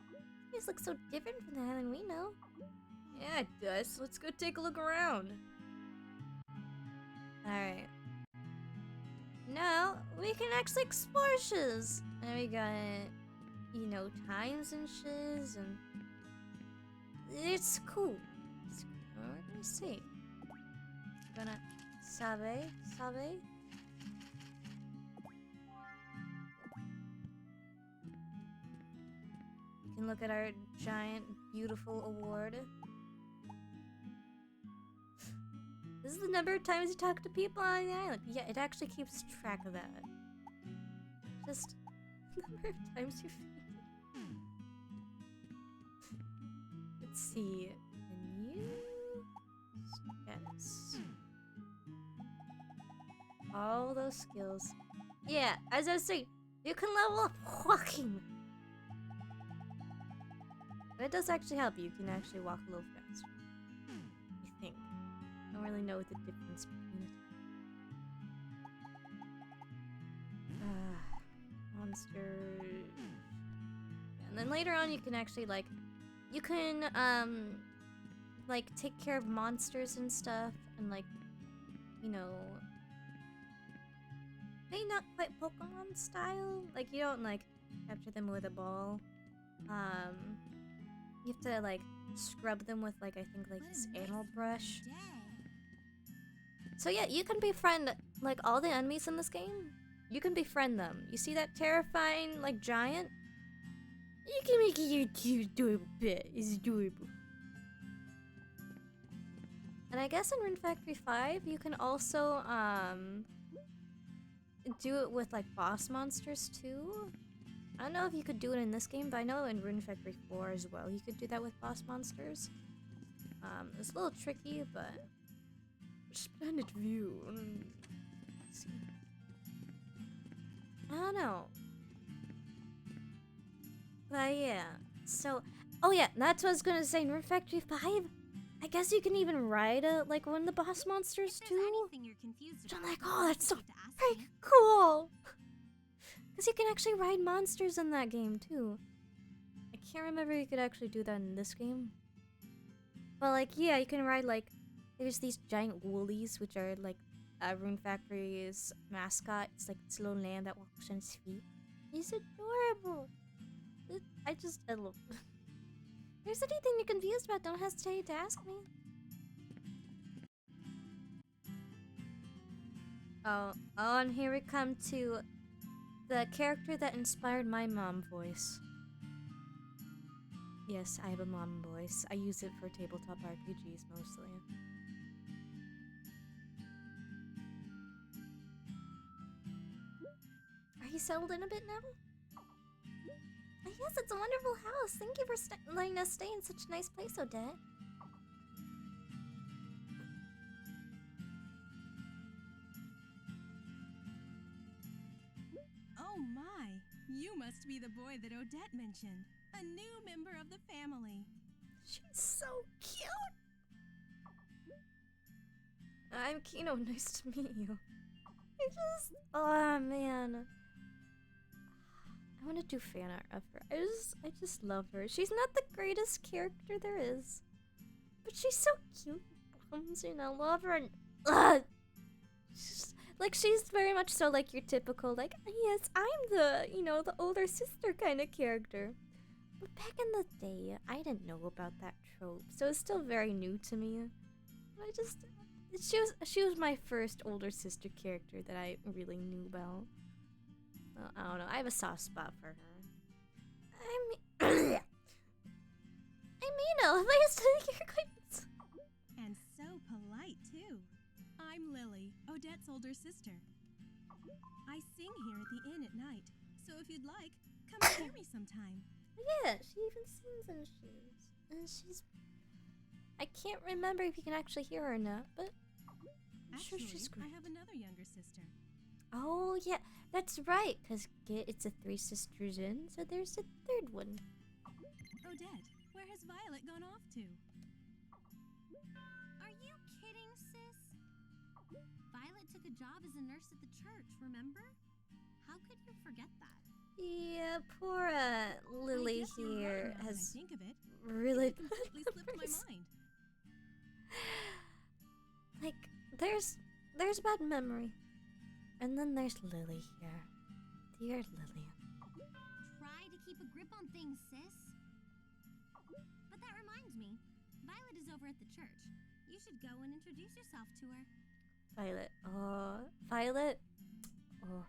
This looks so different from the island we know. Yeah, it does. Let's go take a look around. Alright. Now, we can actually explore shiz. And we got, you know, times and shiz, and it's cool. We're gonna see. We're gonna sabe. You can look at our giant, beautiful award. This is the number of times you talk to people on the island. Yeah, it actually keeps track of that. Just the number of times you feed. Let's see. And you status. All those skills. Yeah, as I was saying, you can level up walking. But it does actually help you. You can actually walk a little faster. I think. I don't really know what the difference between it. Monster. And then later on, you can actually you can take care of monsters and stuff, and you know, maybe not quite Pokemon style. Like you don't capture them with a ball. You have to scrub them with I think this animal brush. So yeah, you can befriend all the enemies in this game. You can befriend them. You see that terrifying giant? You can make it your cute adorable pet. It's adorable. And I guess in Rune Factory 5 you can also do it with boss monsters too. I don't know if you could do it in this game, but I know in Rune Factory 4 as well you could do that with boss monsters. It's a little tricky, but splendid view. Let's see. I don't know. But yeah. So, oh yeah, that's what I was gonna say. In Rune Factory 5, I guess you can even ride one of the boss monsters too. Anything you're confused Which I'm about, like, oh, that's so you have to ask freaking me. cool. Because you can actually ride monsters in that game too. I can't remember if you could actually do that in this game. But yeah, you can ride there's these giant woolies, which are Rune Factory's mascot. It's this little lamb that walks on its feet. He's adorable. I love it. If there's anything you're confused about, don't hesitate to ask me. Oh, and here we come to the character that inspired my mom voice. Yes, I have a mom voice. I use it for tabletop RPGs mostly. Are you settled in a bit now? Yes, it's a wonderful house. Thank you for letting us stay in such a nice place, Odette. Oh my! You must be the boy that Odette mentioned. A new member of the family. She's so cute. I'm Kino. Nice to meet you. Oh man. I want to do fan art of her. I just love her. She's not the greatest character there is, but she's so cute, and I love her. And she's very much so like your typical like, yes, I'm the the older sister kind of character. But back in the day, I didn't know about that trope, so it's still very new to me. She was my first older sister character that I really knew about. I don't know. I have a soft spot for her. I'm Mino. Nice to meet your acquaintance. And so polite, too. I'm Lily, Odette's older sister. I sing here at the inn at night, so if you'd like, come and hear me sometime. Yeah, she even sings and she's... I can't remember if you can actually hear her or not, but I'm sure she's great. I have another younger sister. Oh, yeah, that's right, because it's a 3 sisters in, so there's a third one. Odette, where has Violet gone off to? Are you kidding, sis? Violet took a job as a nurse at the church, remember? How could you forget that? Yeah, poor Lily I guess you're here right now that I has think of it. really It completely slipped my mind. Like, there's bad memory. And then there's Lily here. Dear Lily. Try to keep a grip on things, sis. But that reminds me, Violet is over at the church. You should go and introduce yourself to her. Violet. Oh, Violet. Oh,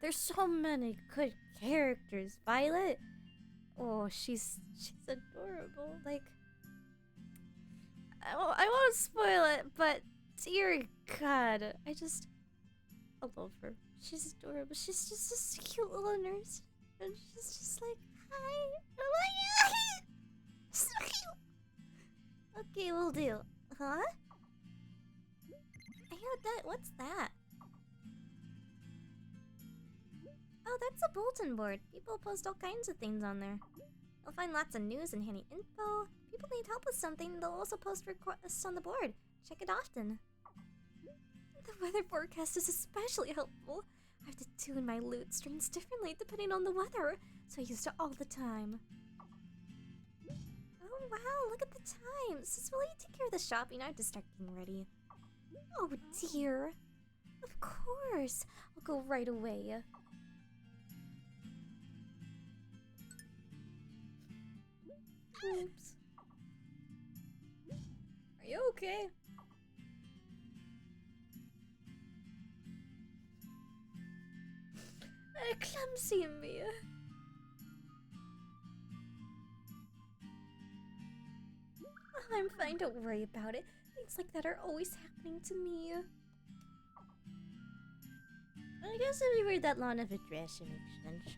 there's so many good characters. Violet. Oh, she's adorable. Like, I won't spoil it, but dear God, I love her. She's adorable. She's just this cute little nurse, and she's just like, hi. Oh my God, so cute. Okay, we'll do. Huh? Hey, Odette, what's that? Oh, that's a bulletin board. People post all kinds of things on there. You'll find lots of news and handy info. If people need help with something, they'll also post requests on the board. Check it often. The weather forecast is especially helpful. I have to tune my lute strings differently depending on the weather, so I use it all the time. Oh wow, look at the time. Sis, will you take care of the shopping? I have to start getting ready. Oh dear. Of course. I'll go right away. Oops. Are you okay? Clumsy me. Oh, I'm fine, don't worry about it. Things like that are always happening to me. I guess if you wear that long of a dress, it makes sense.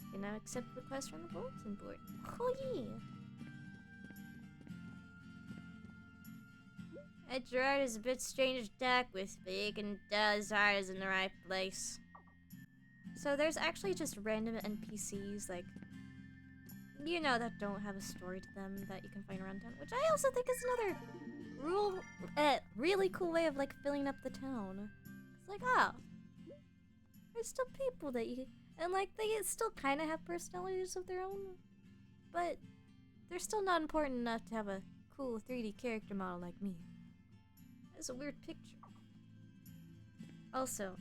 You can now accept requests from the bulletin board. Oh yeah. That Gerard is a bit strange to talk with, but he can tell his heart is in the right place. So there's actually just random NPCs, like, that don't have a story to them that you can find around town, which I also think is another really cool way of, like, filling up the town. It's like, oh, there's still people that you... And, like, they still kind of have personalities of their own, but they're still not important enough to have a cool 3D character model like me. It's a weird picture. Also,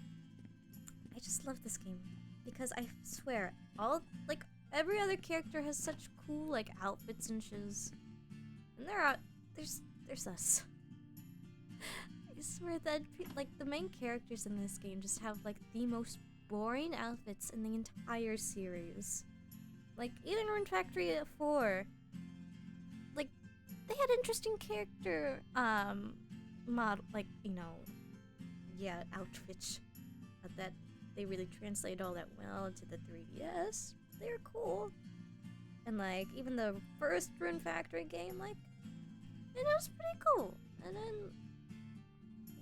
I just love this game because I swear, every other character has such cool, like, outfits and shiz. And there's us. I swear that, like, the main characters in this game just have, like, the most boring outfits in the entire series. Like, even Rune Factory 4. Like, they had interesting character, model, like, you know, yeah, outfits. But that they really translate all that well into the 3DS. They're cool. And, like, even the first Rune Factory game, like, it was pretty cool. And then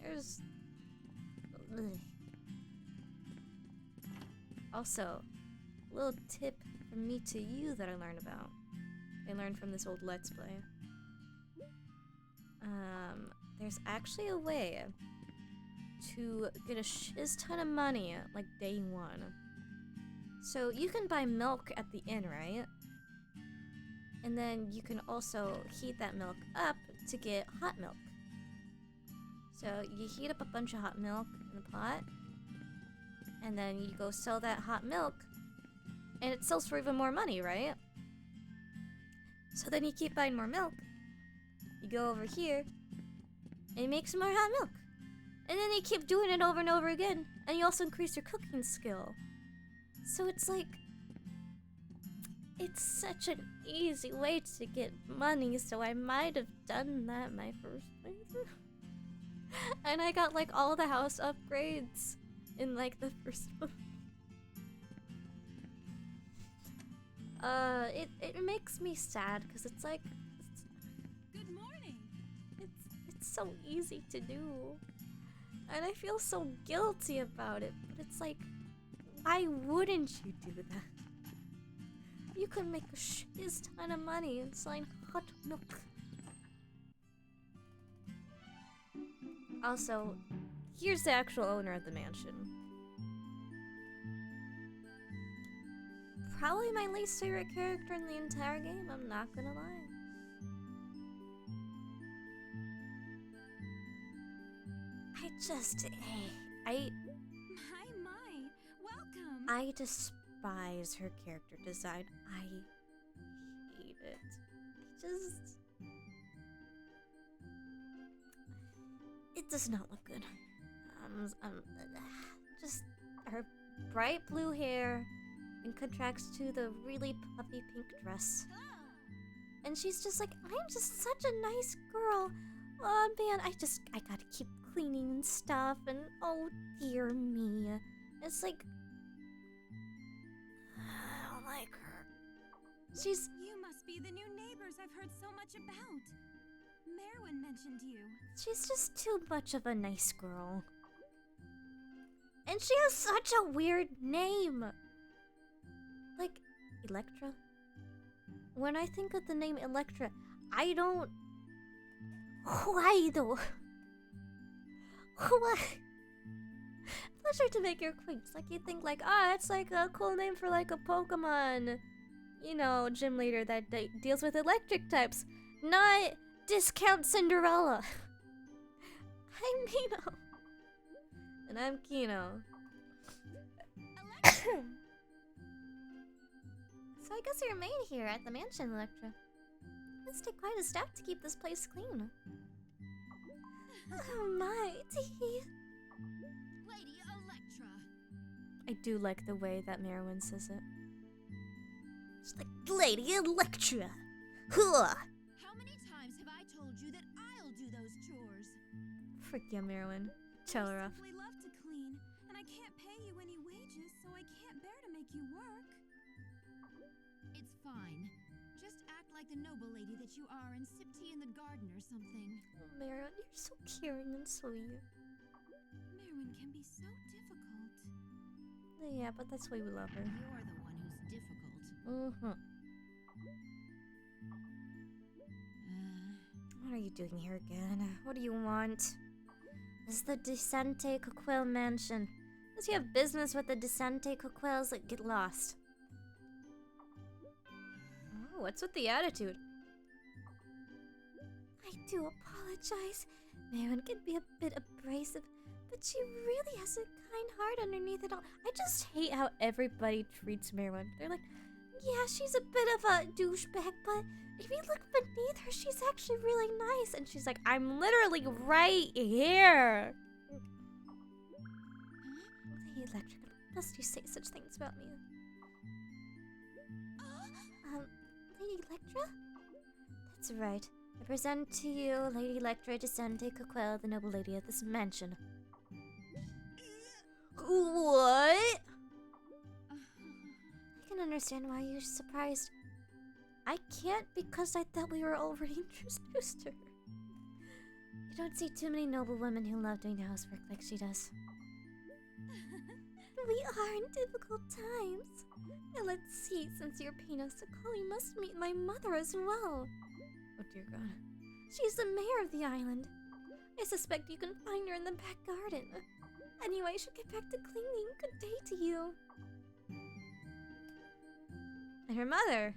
there's... Ugh. Also, a little tip from me to you that I learned about. I learned from this old Let's Play. There's actually a way to get a shiz ton of money, like day one. So you can buy milk at the inn, right? And then you can also heat that milk up to get hot milk. So you heat up a bunch of hot milk in a pot, and then you go sell that hot milk, and it sells for even more money, right? So then you keep buying more milk. You go over here, and you make some more hot milk. And then you keep doing it over and over again, and you also increase your cooking skill. So it's like, it's such an easy way to get money, so I might have done that my first playthrough. And I got like all the house upgrades in like the first one. It makes me sad because it's like Good morning. it's so easy to do. And I feel so guilty about it, but it's like, why wouldn't you do that? You could make a shiz ton of money selling hot milk. Also, here's the actual owner of the mansion. Probably my least favorite character in the entire game, I'm not gonna lie. My, welcome. I despise her character design. I hate it. It does not look good. Just her bright blue hair in contrast to the really puffy pink dress. And she's just like, I'm just such a nice girl. Oh man, I gotta keep cleaning and stuff, and oh dear me. It's like, I don't like her. You must be the new neighbors I've heard so much about. Merwin mentioned you. She's just too much of a nice girl. And she has such a weird name. Like, Electra? When I think of the name Electra, I don't... Why though? Why? Pleasure to make your acquaintance. Like, you think like, it's like a cool name for like a Pokemon, you know, gym leader that deals with electric types. Not Discount Cinderella. I'm Mino. And I'm Kino. So I guess you're a maid here at the mansion, Electra. Let's take quite a step to keep this place clean. Oh my, tee. Lady Electra. I do like the way that Merwin says it. It's like, Lady Electra. Huh. How many times have I told you that I'll do those chores? Frick yeah, Merwin. Tell her I off. simply love to clean, and I can't pay you any wages, so I can't bear to make you work. It's fine. Just act like the noble lady that you are and sip tea in the garden or something. Oh, Merwin, you're so caring and sweet. Merwin can be so difficult. Yeah, but that's why we love her. You're the one who's difficult. Mm-hmm. What are you doing here again? What do you want? This is the Destined Coquille Mansion. Unless you have business with the Destined Coquilles, that get lost. Oh, what's with the attitude? I do apologize. Merwin can be a bit abrasive, but she really has a kind heart underneath it all. I just hate how everybody treats Merwin. They're like, yeah, she's a bit of a douchebag, but if you look beneath her, she's actually really nice. And she's like, I'm literally right here. Hey, Electric. must you say such things about me? Lady Electra? That's right. I present to you Lady Electra Destined, the noble lady of this mansion. What? I can understand why you're surprised. I can't because I thought we were already introduced to her. You don't see too many noble women who love doing housework like she does. We are in difficult times. Now let's see, since you're paying us a call, you must meet my mother as well. Oh dear God. She's the mayor of the island. I suspect you can find her in the back garden. Anyway, I should get back to cleaning. Good day to you. And her mother.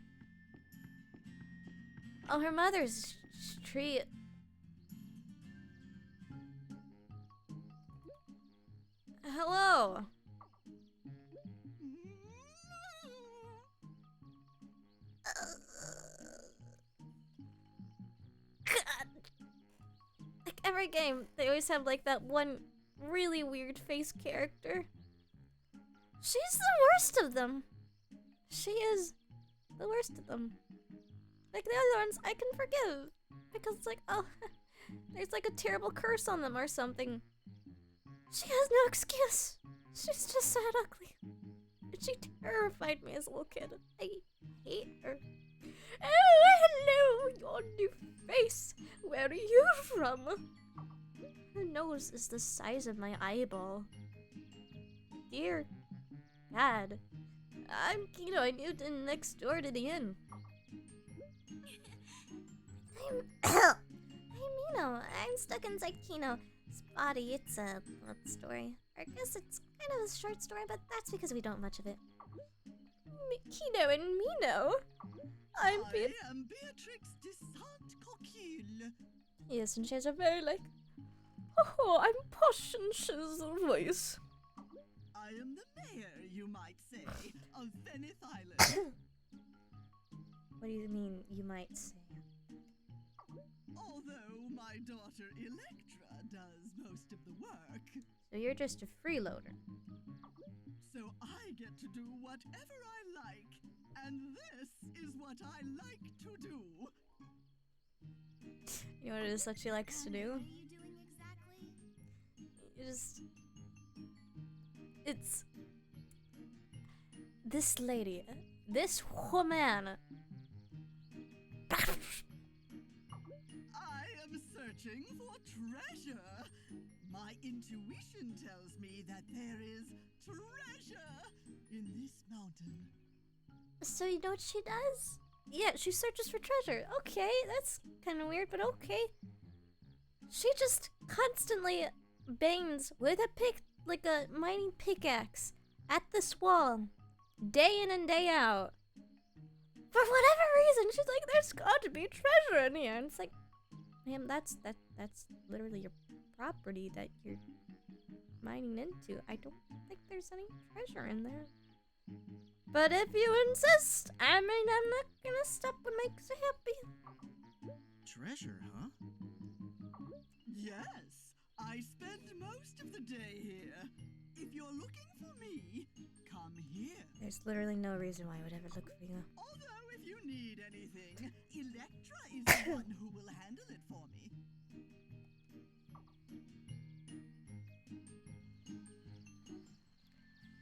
Oh, her mother's tree. Hello. God. Like every game, they always have like that one really weird face character. She's the worst of them. She is the worst of them. Like the other ones, I can forgive because it's like, oh, there's like a terrible curse on them or something. She has no excuse. She's just sad ugly. And she terrified me as a little kid. I hate her. Oh, hello, your new face. Where are you from? Her nose is the size of my eyeball. Dear God. I'm Kino. I moved in next door to the inn. I'm Mino. I'm stuck inside Kino's body. It's a love story. I guess it's kind of a short story, but that's because we don't much of it. Kino and Mino? I am Beatrix de Sainte-Coquille. Yes, and she has a very like, oh, I'm posh and she's a voice. I am the mayor, you might say, of Venice Island. What do you mean, you might say? Although my daughter Electra does most of the work. So you're just a freeloader. So I get to do whatever I like. And this is what I like to do. You know what it is that she likes to do? What are you doing exactly? You just... It's... This lady. This woman. I am searching for treasure. My intuition tells me that there is treasure in this mountain. So you know what she does? Yeah, she searches for treasure. Okay, that's kind of weird, but okay. She just constantly bangs with a pick, like a mining pickaxe, at this wall, day in and day out. For whatever reason, she's like, "There's got to be treasure in here," and it's like, ma'am, that's literally your property that you're mining into. I don't think there's any treasure in there. But if you insist, I mean, I'm not gonna stop what makes you happy. Treasure, huh? Yes, I spend most of the day here. If you're looking for me, come here. There's literally no reason why I would ever look for you. Although if you need anything, Electra is the one who will handle it for me.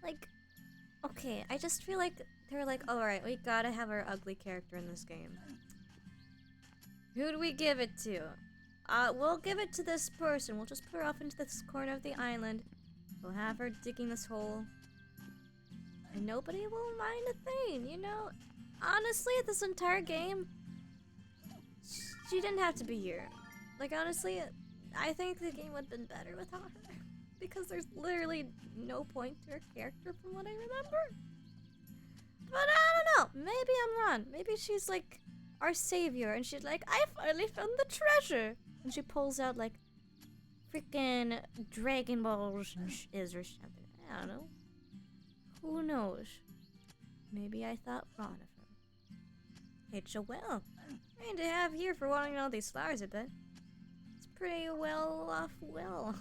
Like, okay, I just feel like they're like, alright, we gotta have our ugly character in this game. Who do we give it to? We'll give it to this person. We'll just put her off into this corner of the island. We'll have her digging this hole. And nobody will mind a thing, you know? Honestly, this entire game, she didn't have to be here. Like, honestly, I think the game would have been better without her. Because there's literally no point to her character from what I remember. But I don't know. Maybe I'm wrong. Maybe she's like our savior and she's like, I finally found the treasure. And she pulls out like freaking Dragon Balls and is or something. I don't know. Who knows? Maybe I thought wrong of her. It's a well. Trying to have here for wanting all these flowers, I bet. It's pretty well off well.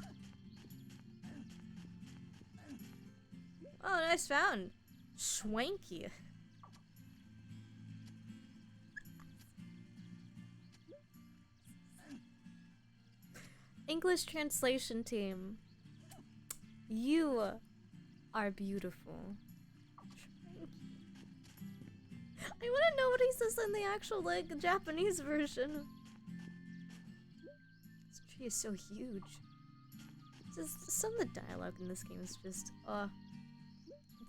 Oh, nice fountain. Swanky. English translation team. You are beautiful. I want to know what he says in the actual, like, Japanese version. This tree is so huge. Some of the dialogue in this game is just,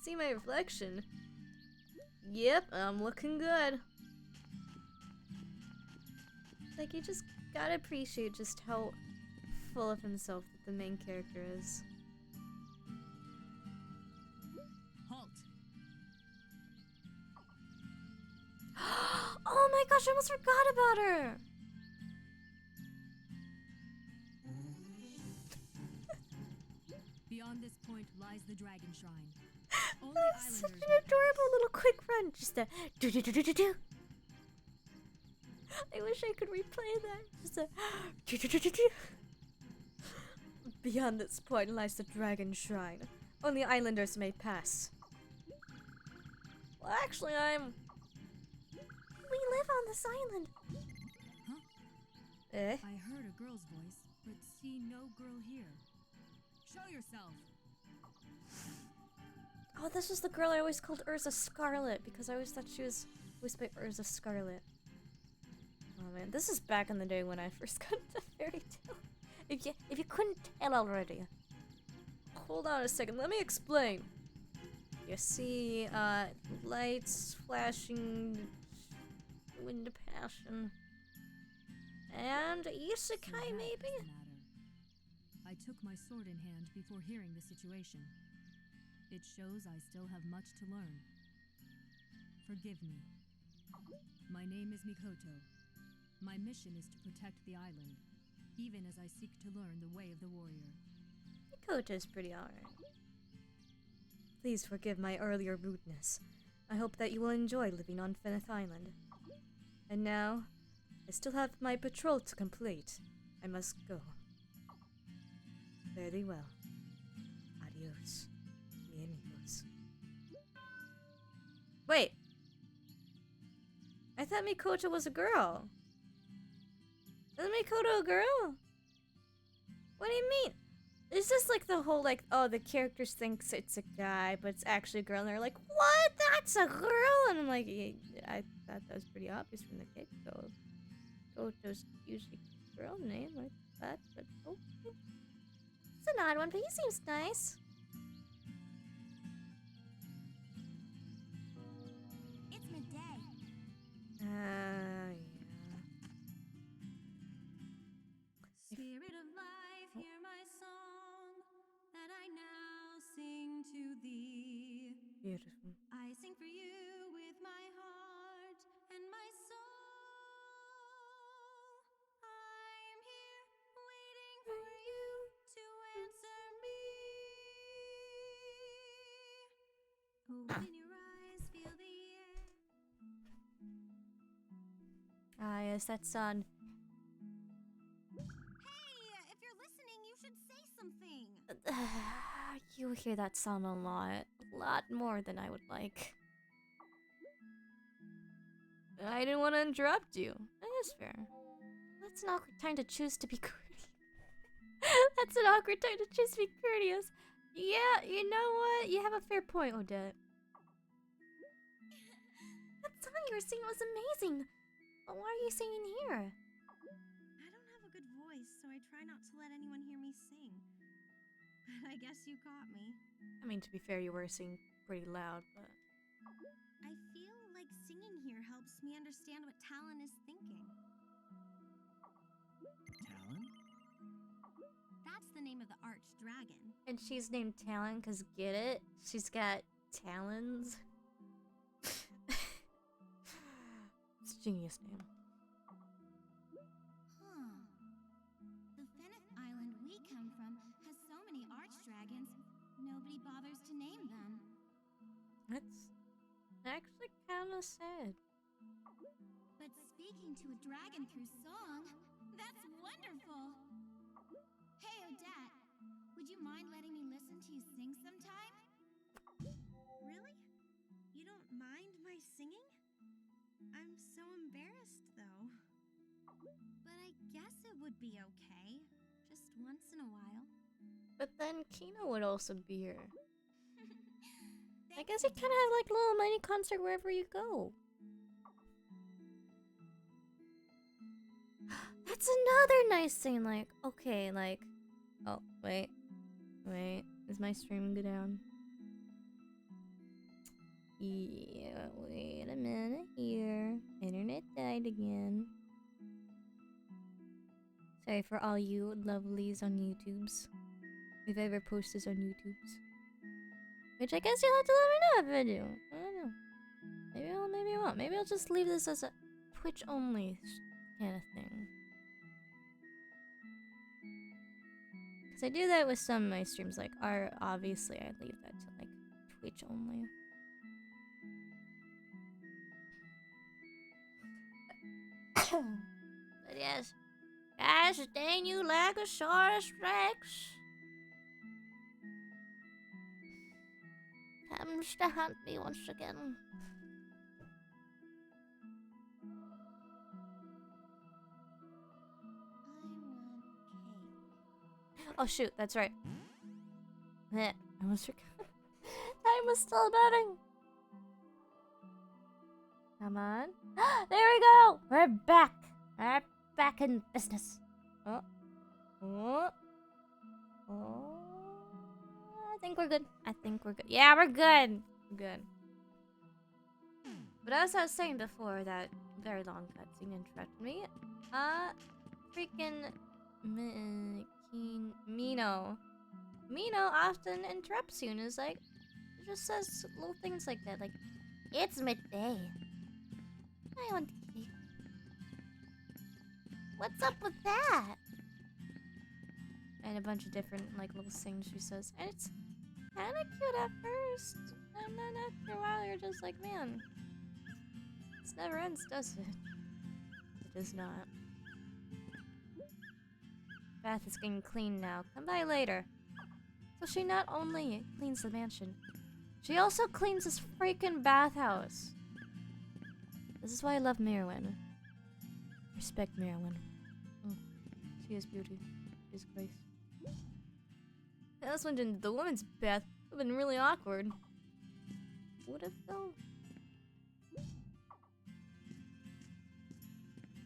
see my reflection. Yep, I'm looking good. Like, you just gotta appreciate just how full of himself that the main character is. Halt! Oh my gosh, I almost forgot about her! Beyond this point lies the Dragon Shrine. Only That's such islanders an may adorable little quick run. Just a do-do-do-do-do-do. I wish I could replay that. Just a do-do-do-do-do. Beyond this point lies the Dragon Shrine. Only islanders may pass. Well, actually, we live on this island. Huh? Eh? I heard a girl's voice, but see no girl here. Show yourself. Oh, this was the girl I always called Urza Scarlet because I always thought she was voiced by Urza Scarlet. Oh man, this is back in the day when I first got into Fairy Tail. If you couldn't tell already. Hold on a second, let me explain. You see, lights flashing, wind of passion, and So isekai that's maybe? the matter. I took my sword in hand before hearing the situation. It shows I still have much to learn. Forgive me. My name is Mikoto. My mission is to protect the island, even as I seek to learn the way of the warrior. Mikoto's pretty alright. Please forgive my earlier rudeness. I hope that you will enjoy living on Fenith Island. And now, I still have my patrol to complete. I must go. Fare thee well. Adios, mi amigos. Wait! I thought Mikoto was a girl. Isn't Mikoto a girl? What do you mean? Is this like the whole, like, oh, the characters thinks it's a guy, but it's actually a girl, and they're like, what? That's a girl? And I'm like, yeah, I thought that was pretty obvious from the get-go. Mikoto's usually a girl name like that, but okay. It's an odd one, but he seems nice. It's midday. Yeah. Spirit of life, hear my song that I now sing to thee. Beautiful. I sing for you with my heart and my soul. I'm here waiting for you to answer me. Open your eyes, feel the air. Ah, yes, that song. Hey, if you're listening, you should say something. You hear that song a lot more than I would like. I didn't want to interrupt you. That is fair. That's an awkward time to choose to be courteous. That's an awkward time to choose to be courteous. Yeah, you know what? You have a fair point, Odette. That song you were singing was amazing. But why are you singing here? I don't have a good voice, so I try not to let anyone hear me sing. But I guess you caught me. I mean, to be fair, you were singing pretty loud, but... I feel like singing here helps me understand what Talon is thinking. Talon? That's the name of the arch-dragon. And she's named Talon, cause get it? She's got talons. It's a genius name. Huh. The Fenith Island we come from has so many archdragons, nobody bothers to name them. That's actually kind of sad. But speaking to a dragon through song, that's wonderful. Hey, Odette, would you mind letting me listen to you sing sometime? I'm so embarrassed, though. But I guess it would be okay. Just once in a while. But then Kino would also be here. I Thanks, guess you kind of have like a little mini concert wherever you go. That's another nice thing. Like, okay, like, oh wait, is my stream go down? Yeah, wait a minute here. Internet died again. Sorry for all you lovelies on YouTubes. If I ever post this on YouTubes. Which I guess you'll have to let me know if I do. I don't know. Maybe I'll, maybe I won't. Maybe I'll just leave this as a Twitch only kind of thing. Because I do that with some of my streams. Like, obviously I leave that to like Twitch only. But yes. Gosh dang you, Lagosaurus Rex. Comes to hunt me once again. Oh shoot, that's right. I almost forgot. Time was still burning. Come on. There we go! We're back! We're back in business. Oh. Oh. Oh. I think we're good. I think we're good. Yeah, we're good. We're good. But as I was saying before, that very long cutscene interrupted me. Freaking Mino. Mino often interrupts you and is like, it just says little things like that, like, it's midday. I want to eat. What's up with that? And a bunch of different, like, little things she says. And it's kind of cute at first. And then after a while, you're just like, man, this never ends, does it? It does not. Bath is getting clean now. Come by later. So she not only cleans the mansion, she also cleans this freaking bathhouse. This is why I love Merwin. Respect Merwin. She is beauty. She is grace. This one into the woman's bath would have been really awkward. Would have though.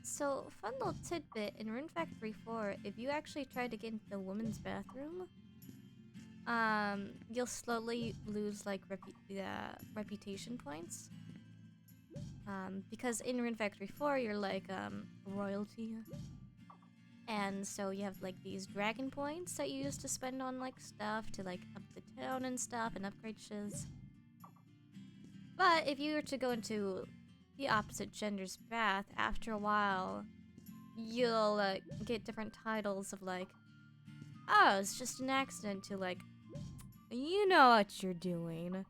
So, fun little tidbit, in Rune Factory 4, if you actually try to get into the women's bathroom, you'll slowly lose, like, reputation points. Because in Rune Factory 4, you're, like, royalty. And so you have, like, these dragon points that you use to spend on, like, stuff to, like, up the town and stuff and upgrade shiz. But if you were to go into the opposite gender's bath, after a while, you'll get different titles of like, oh, it's just an accident, to like, you know what you're doing.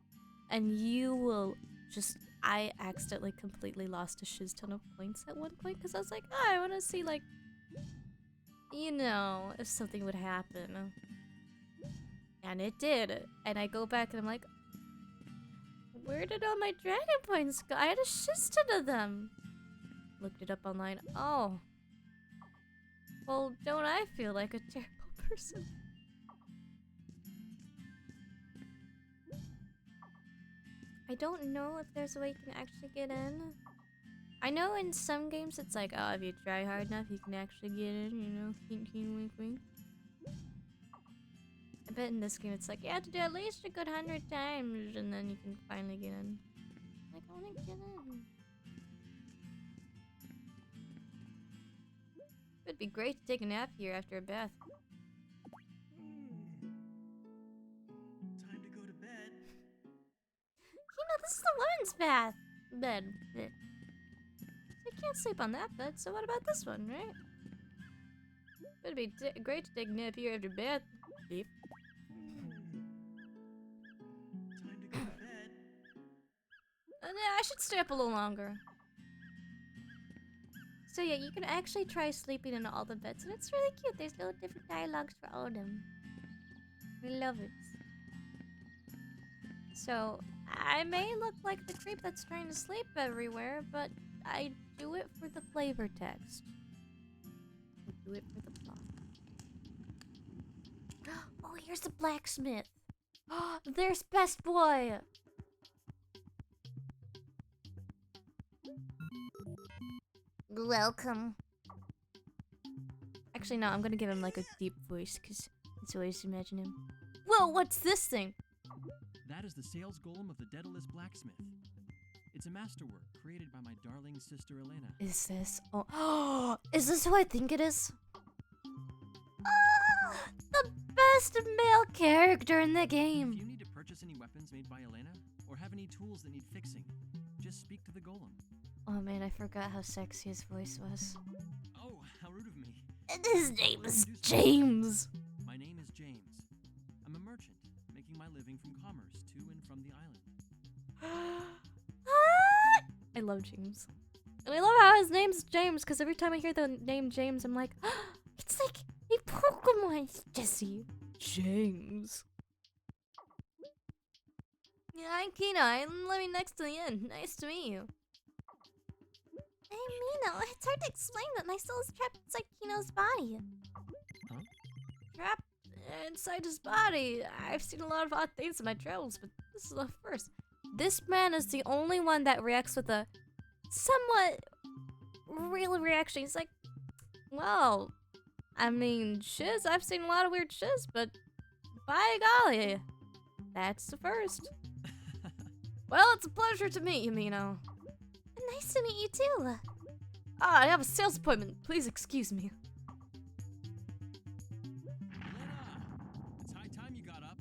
And you will just, I accidentally completely lost a shiz ton of points at one point because I was like, oh, I want to see like, you know, if something would happen. And it did. And I go back and I'm like, where did all my dragon points go? I had a shiz ton of them. Looked it up online. Oh. Well, don't I feel like a terrible person? I don't know if there's a way you can actually get in. I know in some games it's like, oh, if you try hard enough, you can actually get in, you know? Hint, hint, wink, wink. I bet in this game it's like, you have to do at least a good 100 times, and then you can finally get in. Like, I wanna get in. It'd be great to take a nap here after a bath. Time to go to bed. You know, this is the women's bath. Bed. So you can't sleep on that bed, so what about this one, right? It'd be great to take a nap here after bath. Beef. Time to go to bed. I should stay up a little longer. So yeah, you can actually try sleeping in all the beds, and it's really cute. There's little different dialogues for all of them. We love it. So, I may look like the creep that's trying to sleep everywhere, but I do it for the flavor text. I do it for the plot. Oh, here's the blacksmith. There's Best Boy. Welcome. Actually, no, I'm gonna give him like a deep voice because it's always imagine him. Whoa, what's this thing? That is the sales golem of the Daedalus blacksmith. It's a masterwork created by my darling sister Elena. Is this? Oh, is this who I think it is? The best male character in the If game. you need to purchase any weapons made by Elena, or have any tools that need fixing, just speak to the golem. Oh man, I forgot how sexy his voice was. Oh, how rude of me. And his name is James. My name is James. I'm a merchant, making my living from commerce to and from the island. I love James. And I love how his name's James, because every time I hear the name James, I'm like, it's like a Pokemon, Jesse. James. Yeah, I'm Kina. I'm living next to the inn. Nice to meet you. Hey, Mino, it's hard to explain, but my soul is trapped inside Kino's body. Huh? Trapped inside his body. I've seen a lot of odd things in my travels, but this is the first. This man is the only one that reacts with a somewhat real reaction. He's like, well, I mean, shiz, I've seen a lot of weird shiz, but by golly, that's the first. Well, it's a pleasure to meet you, Mino. Nice to meet you too. Ah, I have a sales appointment. Please excuse me. Elena! It's high time you got up.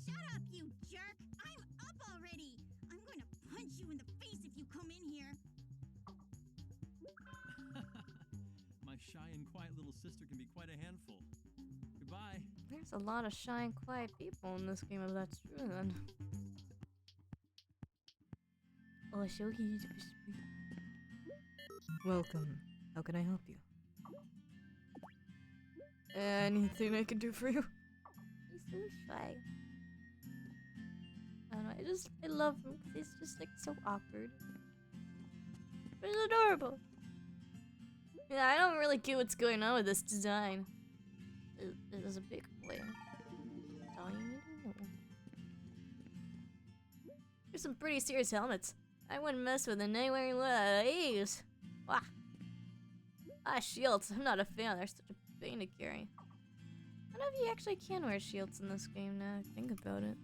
Shut up, you jerk! I'm up already! I'm going to punch you in the face if you come in here. My shy and quiet little sister can be quite a handful. Goodbye. There's a lot of shy and quiet people in this game, if that's true, then. Oh, so he's welcome. How can I help you? Anything I can do for you? He's so shy. I don't know. I love him because he's just like so awkward. But he's adorable. Yeah, I don't really get what's going on with this design. It is a big boy. That's all you need to know. There's some pretty serious helmets. I wouldn't mess with an anywhere one of these. Wah. Shields. I'm not a fan. They're such a pain to carry. I don't know if you actually can wear shields in this game now I think about it.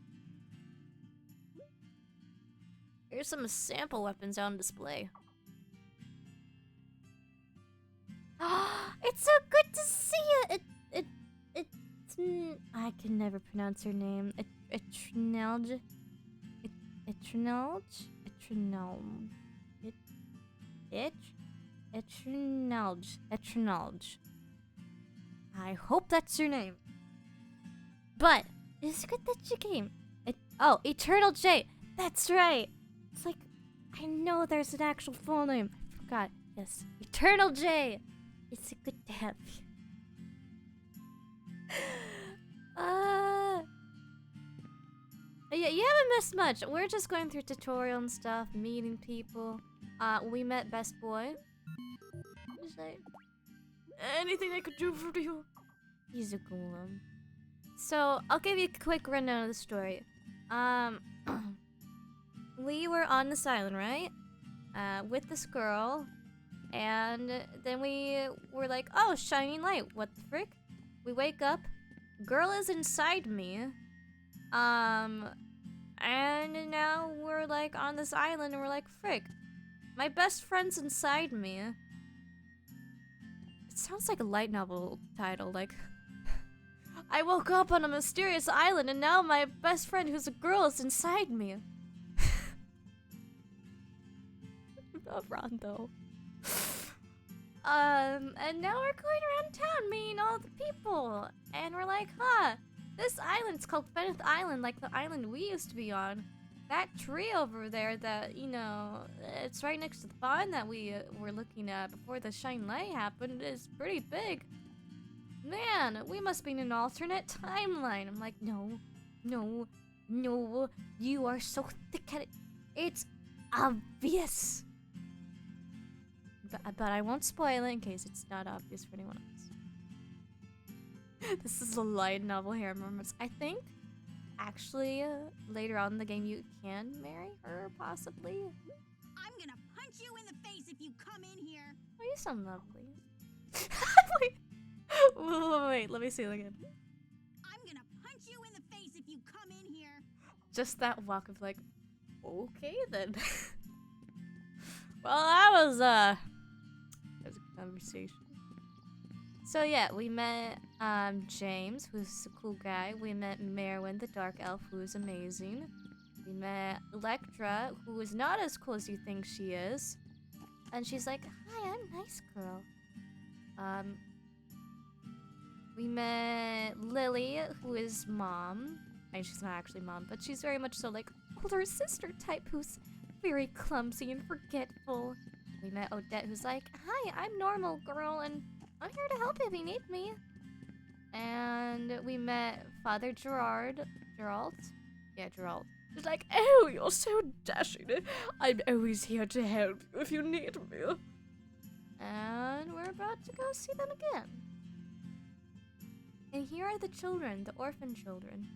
Here's some sample weapons on display. It's so good to see you! I can never pronounce her name. Etrinelge? Etrinelge. I hope that's your name. But it's good that you came. Eternal J. That's right. It's like I know there's an actual full name. I forgot. Yes, Eternal J. It's good to have you. Yeah, you haven't missed much. We're just going through tutorial and stuff, meeting people. We met Best Boy. Is there anything I could do for you? He's a golem. So, I'll give you a quick rundown of the story. We were on this island, right? With this girl. And then we were like, oh, shining light. What the frick? We wake up. Girl is inside me. And now we're like on this island and we're like, frick. My best friend's inside me. It sounds like a light novel title, like I woke up on a mysterious island and now my best friend who's a girl is inside me. I'm not wrong though. And now we're going around town meeting all the people. And we're like, this island's called Fenith Island, like the island we used to be on. That tree over there that, it's right next to the pond that we were looking at before the shine light happened is pretty big. Man, we must be in an alternate timeline. I'm like, no, you are so thick-headed. It's obvious. But I won't spoil it in case it's not obvious for anyone else. This is a light novel here, moments. I think, actually, later on in the game you can marry her, possibly. I'm gonna punch you in the face if you come in here. Oh, you sound lovely. Wait, let me see it again. I'm gonna punch you in the face if you come in here. Just that walk of like, okay then. Well, that was a conversation. So yeah, we met James, who's a cool guy. We met Merwin, the dark elf, who is amazing. We met Electra, who is not as cool as you think she is. And she's like, hi, I'm nice girl. We met Lily, who is mom. I mean, she's not actually mom, but she's very much so like older sister type who's very clumsy and forgetful. We met Odette, who's like, hi, I'm normal girl, and I'm here to help if you need me. And we met Father Gerald. Yeah, Gerald. He's like, oh, you're so dashing. I'm always here to help you if you need me. And we're about to go see them again. And here are the children, the orphan children.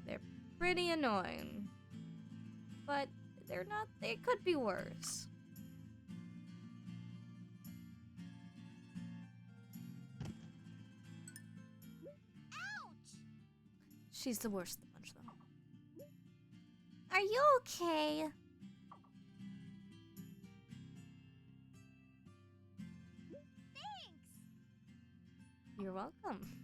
They're pretty annoying. But they're not, they could be worse. Ouch! She's the worst of the bunch, though. Are you okay? Thanks! You're welcome.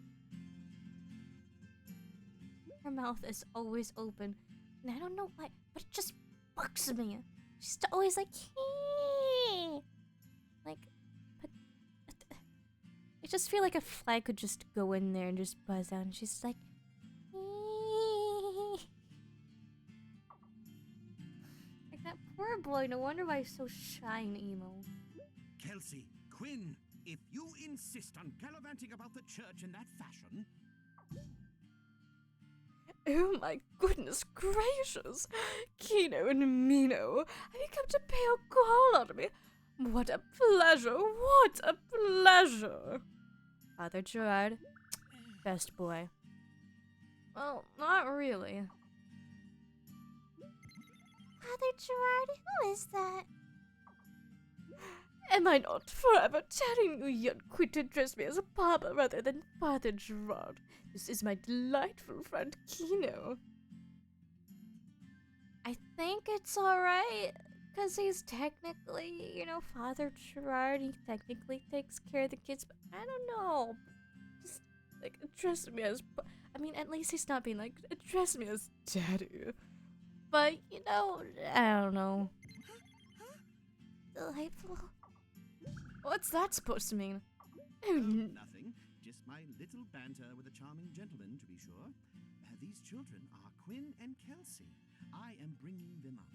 Her mouth is always open, and I don't know why, but it just bugs me. She's always like, hey! Like, but I just feel like a fly could just go in there and just buzz out, and she's like, like that poor boy. No wonder why he's so shy and emo. Kelsey, Quinn, if you insist on gallivanting about the church in that fashion... Oh my goodness gracious! Kino and Mino, have you come to pay a call on me? What a pleasure! What a pleasure! Father Gerard, best boy. Well, not really. Father Gerard, who is that? Am I not forever telling you you'd quit to address me as a papa rather than Father Gerard? This is my delightful friend Kino. I think it's alright, because he's technically, you know, Father Gerard. He technically takes care of the kids, but I don't know. Just, like, address me as... I mean, at least he's not being like, address me as Daddy. But, you know, I don't know. Delightful. What's that supposed to mean? Oh, Nothing. Just my little banter with a charming gentleman, to be sure. These children are Quinn and Kelsey. I am bringing them up.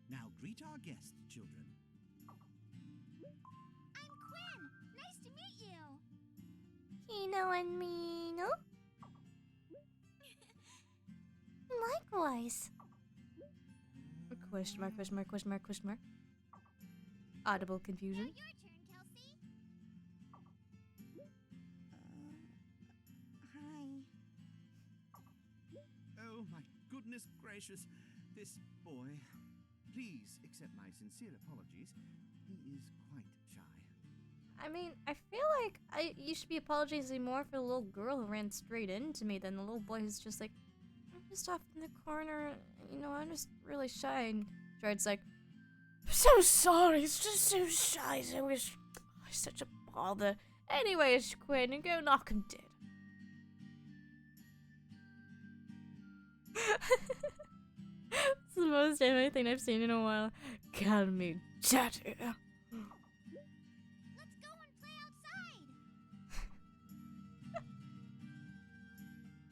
Now greet our guests, children. I'm Quinn. Nice to meet you. Kino and Mino. Likewise. Question mark, question mark, question mark, question mark. Audible confusion. Your turn, Kelsey. Hi. Oh, my goodness gracious. This boy. Please accept my sincere apologies. He is quite shy. I mean, I feel like you should be apologizing more for the little girl who ran straight into me than the little boy who's just like, I'm just off in the corner, you know, I'm just really shy. And Jared's like, I'm so sorry, he's just so shy, so he's such a bother. Anyways, Quinn, and go knock him dead. It's the most anime thing I've seen in a while. Call me Daddy. Let's go and play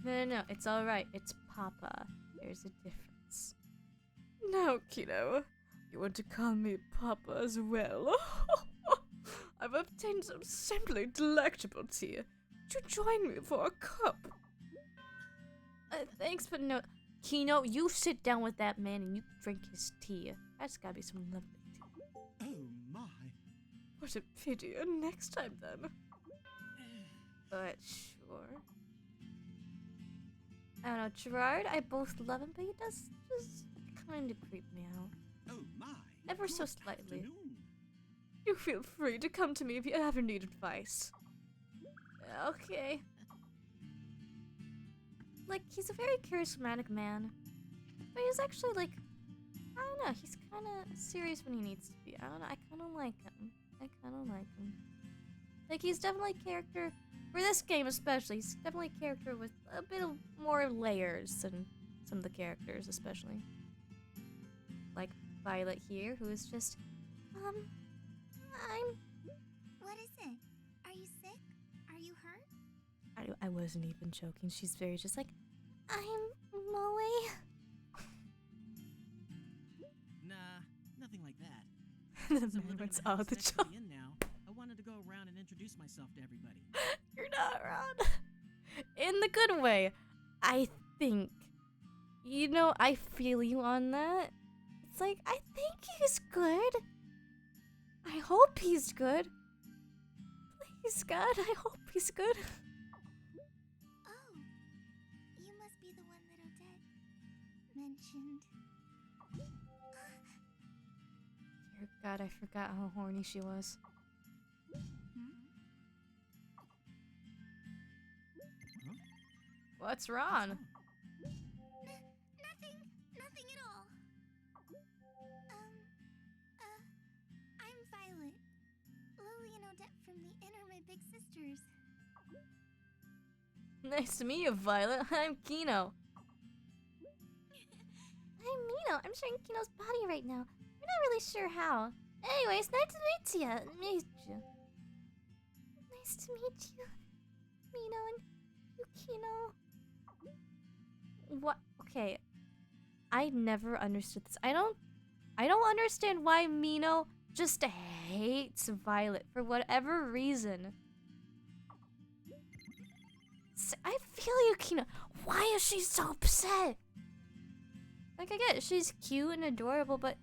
outside. No, it's alright. It's Papa. There's a difference. No, Kino. You want to call me Papa as well? I've obtained some simply delectable tea. Would you join me for a cup? Thanks, but no. Kino, you sit down with that man and you drink his tea. That's gotta be some lovely tea. Oh my. What a pity. Next time then. But sure. I don't know, Gerard, I both love him, but he does just kind of creep me out. Oh my. Ever so Good slightly. afternoon. You feel free to come to me if you ever need advice. Okay. Like, he's a very charismatic man. But he's actually, like, I don't know, he's kind of serious when he needs to be. I don't know, I kind of like him. Like, he's definitely a character, for this game especially, he's definitely a character with a bit of more layers than some of the characters, especially. Like Violet here, who is just, What is it? Are you sick? Are you hurt? I wasn't even joking. She's very just like, I'm Molly. Nah, nothing like that. The Since I'm man living wants in the all house the next to job. the inn now, I wanted to go around and introduce myself to everybody. You're not wrong. In the good way. I think. You know, I feel you on that. It's like, I think he's good. I hope he's good. Please, God, I hope he's good. Oh, you must be the one that Odette mentioned. Dear God, I forgot how horny she was. What's wrong? Nothing at all. I'm Violet. Lily and Odette from the inn are my big sisters. Nice to meet you, Violet. I'm Kino. I'm Mino. I'm sharing Kino's body right now. We're not really sure how. Anyways, nice to meet you. Nice to meet you, Mino and Kino. What? Okay. I never understood this. I don't understand why Mino just hates Violet for whatever reason. I feel you, Kino. Why is she so upset? Like, I get it, she's cute and adorable, but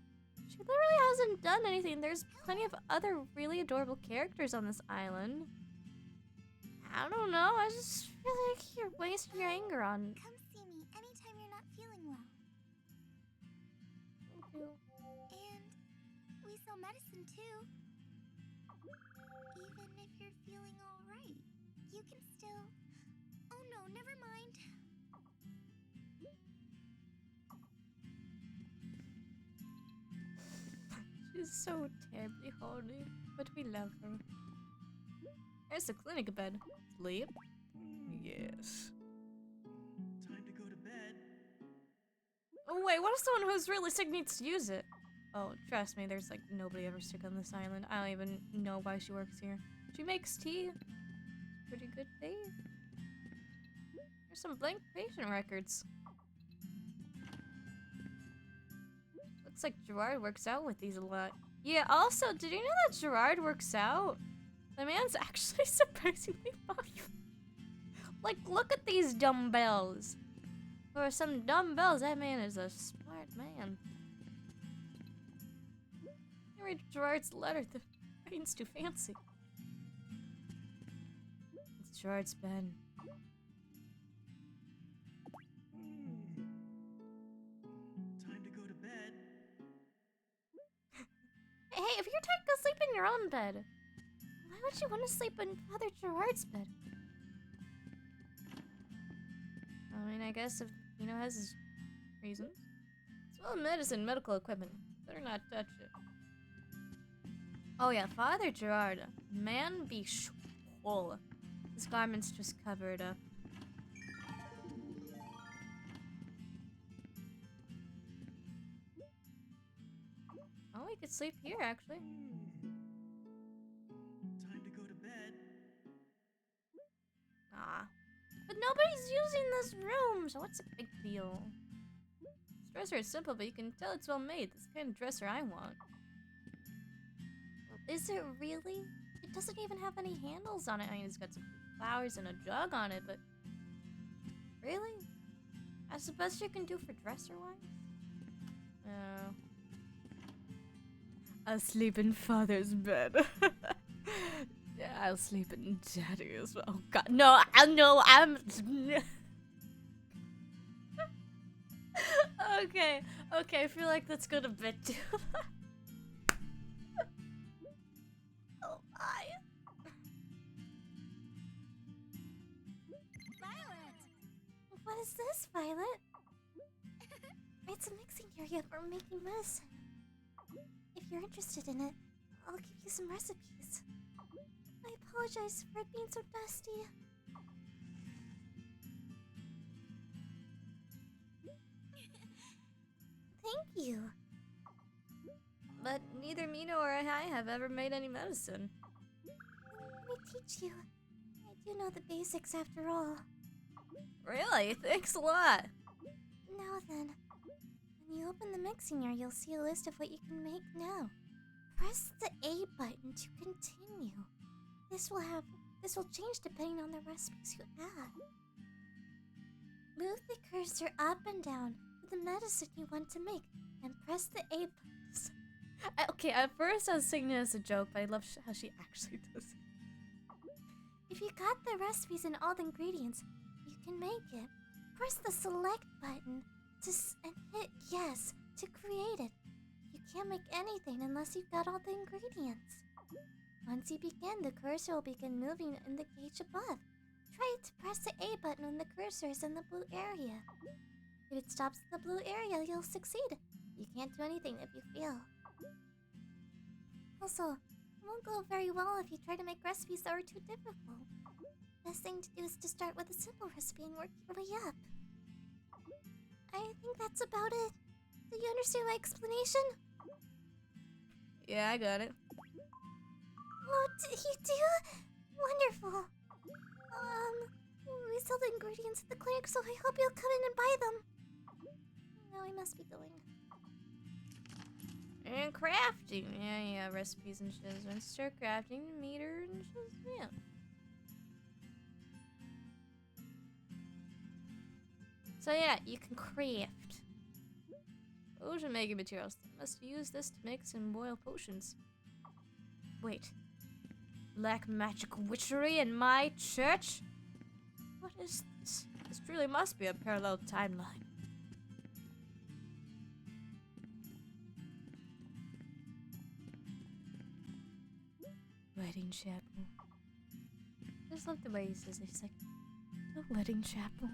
she literally hasn't done anything. There's plenty of other really adorable characters on this island. I don't know. I just feel like you're wasting your anger on. Come see me anytime you're not feeling well. And we sell medicine too. Even if you're feeling alright, you can still... Oh no, never mind. She's so terribly horny, but we love her. There's the clinic bed. Sleep? Yes. Time to go to bed. Oh wait, what if someone who's really sick needs to use it? Oh, trust me, there's like nobody ever sick on this island. I don't even know why she works here. She makes tea. Pretty good tea. There's some blank patient records. Looks like Gerard works out with these a lot. Yeah, also, did you know that Gerard works out? The man's actually surprisingly buff. Like, look at these dumbbells. For some dumbbells, that man is a smart man. I read Gerard's letter. The writing's too fancy. It's Gerard's bed. Time to go to bed. Hey, if you're tired, go sleep in your own bed. Why would you want to sleep in Father Gerard's bed? I mean, I guess if Mino has his reasons. It's well medicine, medical equipment. Better not touch it. Oh yeah, Father Gerard. Man be swole. His garment's just covered up. Oh, we could sleep here, actually. Time to go to bed. Ah. But nobody's using this room, so what's the big deal? This dresser is simple, but you can tell it's well made. This kind of dresser I want. Is it really? It doesn't even have any handles on it. I mean, it's got some flowers and a jug on it, but... Really? That's the best you can do for dresser-wise? I'll sleep in father's bed. Yeah, I'll sleep in daddy as well. Oh god, no, I'm... Okay, I feel like that's got a bit too... Oh my... Violet! What is this, Violet? It's a mixing area for making medicine. If you're interested in it, I'll give you some recipes. I apologize for it being so dusty. Thank you. But neither Mino or I have ever made any medicine. Let me teach you. I do know the basics after all. Really? Thanks a lot. Now then, when you open the mixing area, you'll see a list of what you can make now. Press the A button to continue. This will change depending on the recipes you add. Move the cursor up and down to the medicine you want to make, and press the A button. Okay, at first I was singing it as a joke, but I love how she actually does it. If you got the recipes and all the ingredients, you can make it. Press the select button and hit yes to create it. You can't make anything unless you've got all the ingredients. Once you begin, the cursor will begin moving in the gauge above. Try to press the A button when the cursor is in the blue area. If it stops in the blue area, you'll succeed. You can't do anything if you fail. Also, it won't go very well if you try to make recipes that are too difficult. Best thing to do is to start with a simple recipe and work your way up. I think that's about it. Do you understand my explanation? Yeah, I got it. Oh, you do? Wonderful. We sell the ingredients at the clinic, so I hope you'll come in and buy them. Now I must be going. And crafting. Yeah, recipes and shiz. And start crafting, meter and shiz. Yeah. So yeah, you can craft. Potion making materials. Must use this to mix and boil potions. Wait. Black magic witchery in my church? What is this? This truly must be a parallel timeline. Wedding chapel. I just love the way he says it. He's like, the wedding chapel.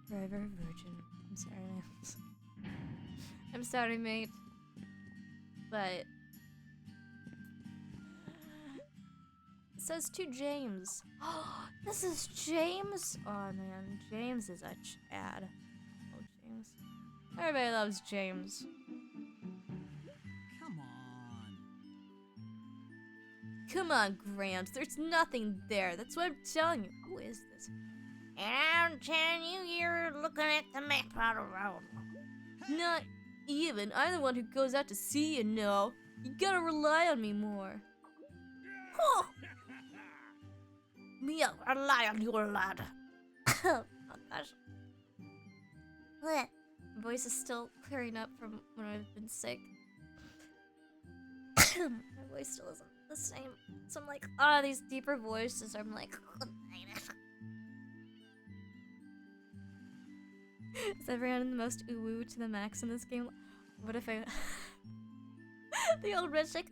Forever virgin. I'm sorry, man. I'm sorry, mate. But it says to James. Oh, this is James. Oh man, James is a Chad. Oh, James. Everybody loves James. Come on. Come on, Gramps. There's nothing there. That's what I'm telling you. Who is this? And I'm telling you, you're looking at the map all around. Not even. I'm the one who goes out to sea, you know. You gotta rely on me more. Oh! Me, I rely on you, lad. Oh gosh. What? My voice is still clearing up from when I've been sick. My voice still isn't the same. So I'm like, these deeper voices. I'm like, is everyone the most ooh-woo to the max in this game? What if I... The old rich like...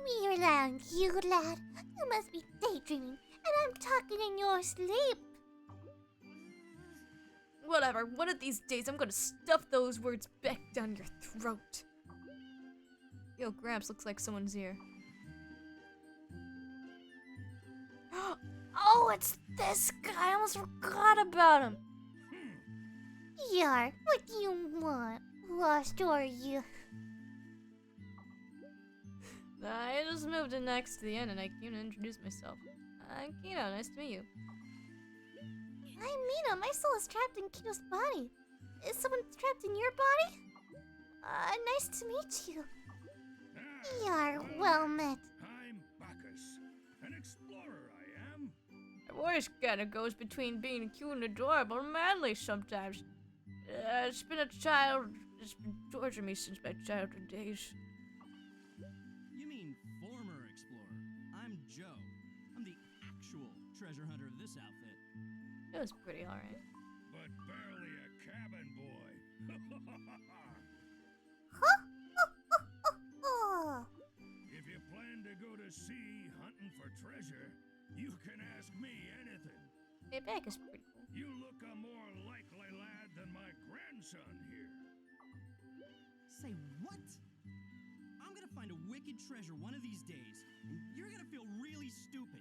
Me rely on you, lad. You must be daydreaming, and I'm talking in your sleep. Whatever, one of these days I'm gonna stuff those words back down your throat. Yo, Gramps looks like someone's here. Oh, it's this guy. I almost forgot about him. Yar, what do you want? Lost are you? I just moved in next to the inn and I came to introduce myself. I'm Kino, nice to meet you. I'm Mino. My soul is trapped in Kino's body. Is someone trapped in your body? Nice to meet you. Yar, well met. I'm Bacchus, an explorer I am. My voice kinda goes between being cute and adorable and manly sometimes. It's been a child It's been torturing me since my childhood days. You mean former explorer. I'm Joe. I'm the actual treasure hunter of this outfit. It was pretty alright. But barely a cabin boy. If you plan to go to sea hunting for treasure, you can ask me anything. Hey, back is pretty cool. You look a more likely lad than my grandson here. Say what? I'm gonna find a wicked treasure one of these days, and you're gonna feel really stupid.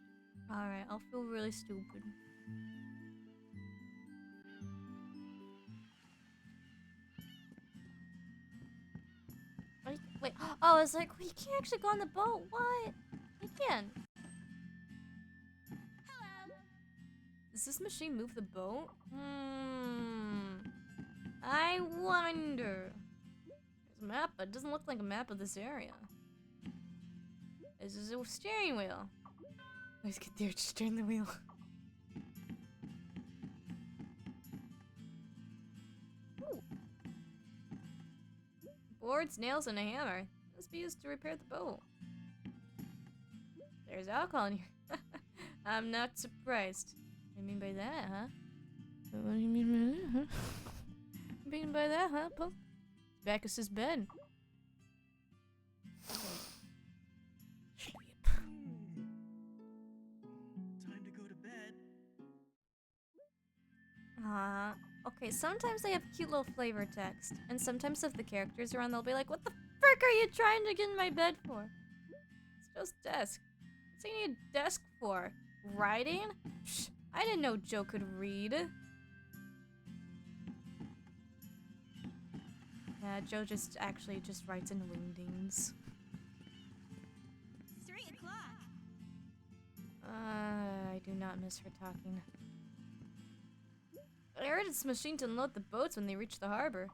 Alright, I'll feel really stupid. Wait, oh, I was like, well, you can't actually go on the boat. What? You can. Hello. Does this machine move the boat? I wonder. There's a map, but it doesn't look like a map of this area. This is a steering wheel. Let's get there, just turn the wheel. Ooh. Boards, nails, and a hammer. This be used to repair the boat. There's alcohol in here. I'm not surprised. What do you mean by that, huh? What do you mean by that, huh? What do you mean by that, huh, Punk? Bacchus's bed. Sleep. Time to go to bed. Okay, sometimes they have cute little flavor text. And sometimes if the characters are on, they'll be like, what the frick are you trying to get in my bed for? It's just desk. What's he need a desk for? Writing? Psh, I didn't know Joe could read. Yeah, Joe just writes in wingdings. 3 o'clock. I do not miss her talking. I heard it's machine to unload the boats when they reach the harbor.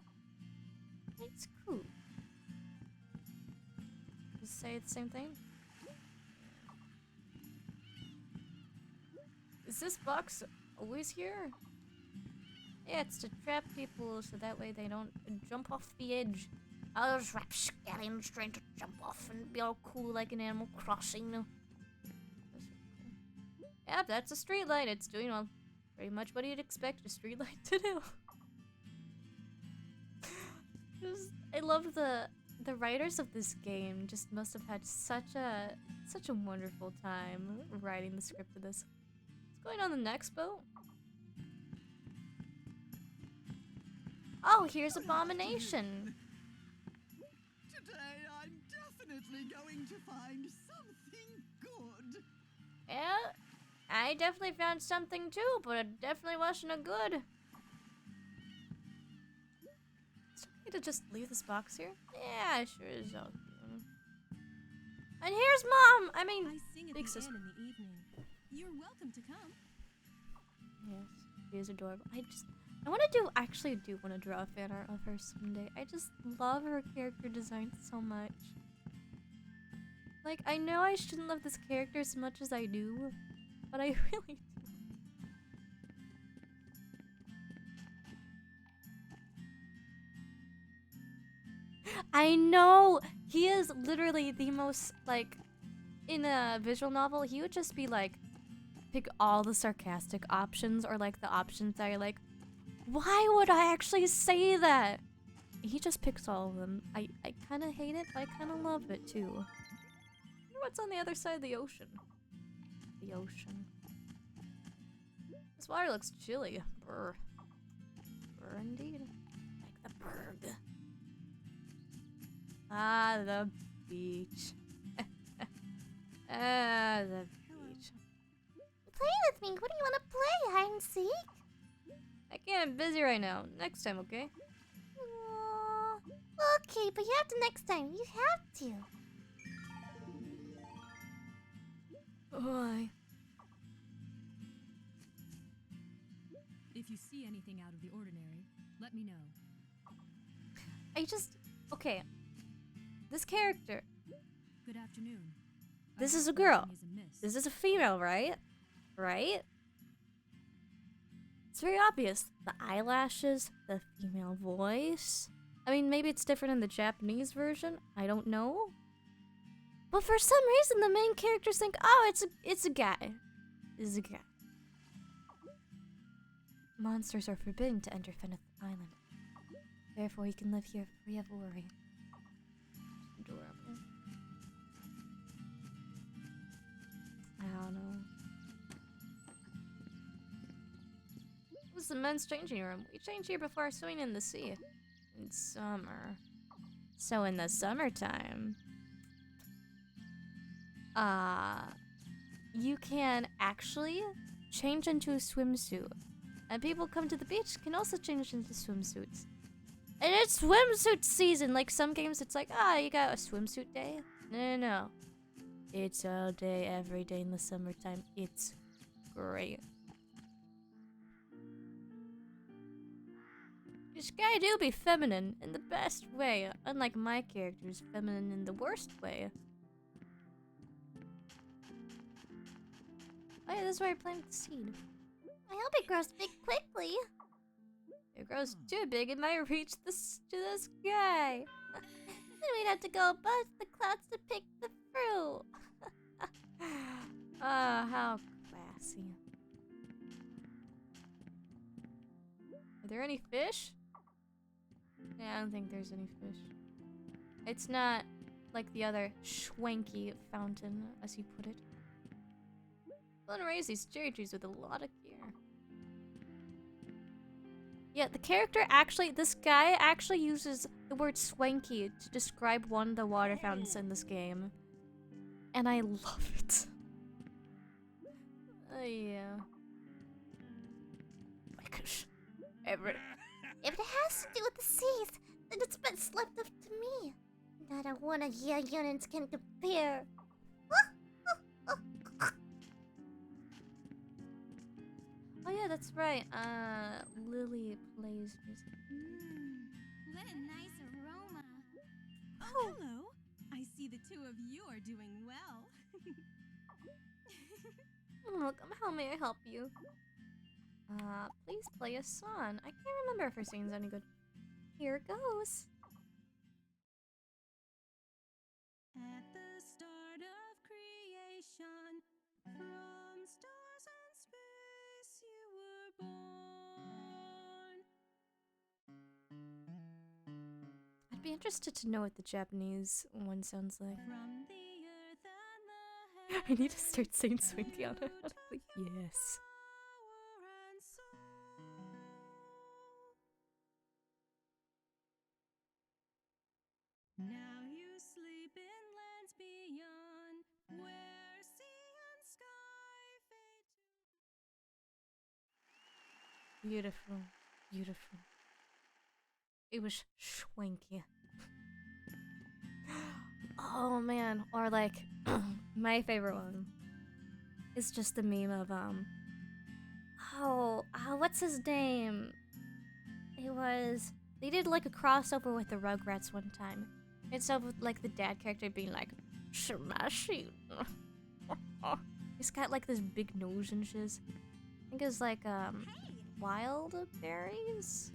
It's cool. Just say the same thing? Is this box always here? Yeah, it's to trap people so that way they don't jump off the edge. I'll just trap scallions trying to jump off and be all cool like an Animal Crossing. That's really cool. Yeah, that's a street light. It's doing well. Pretty much what you'd expect a street light to do. I love the writers of this game. Just must have had such a wonderful time writing the script of this. What's going on the next boat? Oh, here's Abomination. Today I'm definitely going to find something good. Yeah, I definitely found something too, but it definitely wasn't a good. Is it okay to just leave this box here? Yeah, sure is okay. And here's Mom! I mean, I sing at big the sister. inn in the evening. You're welcome to come. Yes, she is adorable. I do want to draw a fan art of her someday. I just love her character design so much. Like, I know I shouldn't love this character as much as I do, but I really do. I know! He is literally the most, like, in a visual novel, he would just be like, pick all the sarcastic options, or like the options that are like, why would I actually say that? He just picks all of them. I kind of hate it, but I kind of love it too. I wonder what's on the other side of the ocean. The ocean. This water looks chilly. Brr. Brr indeed. Like the berg. Ah, the beach. Ah, the beach. Play with me. What do you want to play? Hide and seek? I can't. I'm busy right now. Next time, okay? Okay, but you have to next time. You have to. Why? If you see anything out of the ordinary, let me know. Okay. This character. Good afternoon. This I is a hope girl. nothing is amiss. This is a female, right? Right? It's very obvious. The eyelashes, the female voice. I mean, maybe it's different in the Japanese version. I don't know. But for some reason, the main characters think, oh, it's a guy. It's a guy. Monsters are forbidden to enter Fenith Island. Therefore, he can live here free of worry. Adorable. I don't know. This is the men's changing room. We change here before swimming in the sea. In summer. So in the summertime, you can actually change into a swimsuit. And people come to the beach can also change into swimsuits. And it's swimsuit season. Like some games, it's like, you got a swimsuit day. No. It's all day, every day in the summertime. It's great. This guy do be feminine in the best way, unlike my character's feminine in the worst way. Oh yeah, this is where I planted the seed. I hope it grows big quickly. It grows too big, it might reach to the sky. Then we'd have to go above the clouds to pick the fruit. How classy. Are there any fish? Yeah, I don't think there's any fish. It's not like the other schwanky fountain, as you put it. I'm gonna raise these cherry trees with a lot of care. Yeah, the character actually, this guy actually uses the word swanky to describe one of the water fountains in this game. And I love it. Yeah. If it has to do with the seas, then it's best left up to me. Not a one of your units can compare. Oh yeah, that's right. Lily plays music. What a nice aroma. Oh, hello. I see the two of you are doing well. Welcome, how may I help you? Please play a song. I can't remember if her singing's any good. Here goes. At the start of creation, from stars and space you were born. I'd be interested to know what the Japanese one sounds like. From the earth and the I need to start saying Swinky automatically. Yes. power and soul. Now you sleep in lands beyond, where sea and sky fade to. Beautiful. Beautiful. It was schwanky. Oh man. Or like, my favorite one is just the meme of, what's his name? It was, they did like a crossover with the Rugrats one time. It's of like the dad character being like, smashing. He's got like this big nose and shiz. I think it was like, wild berries?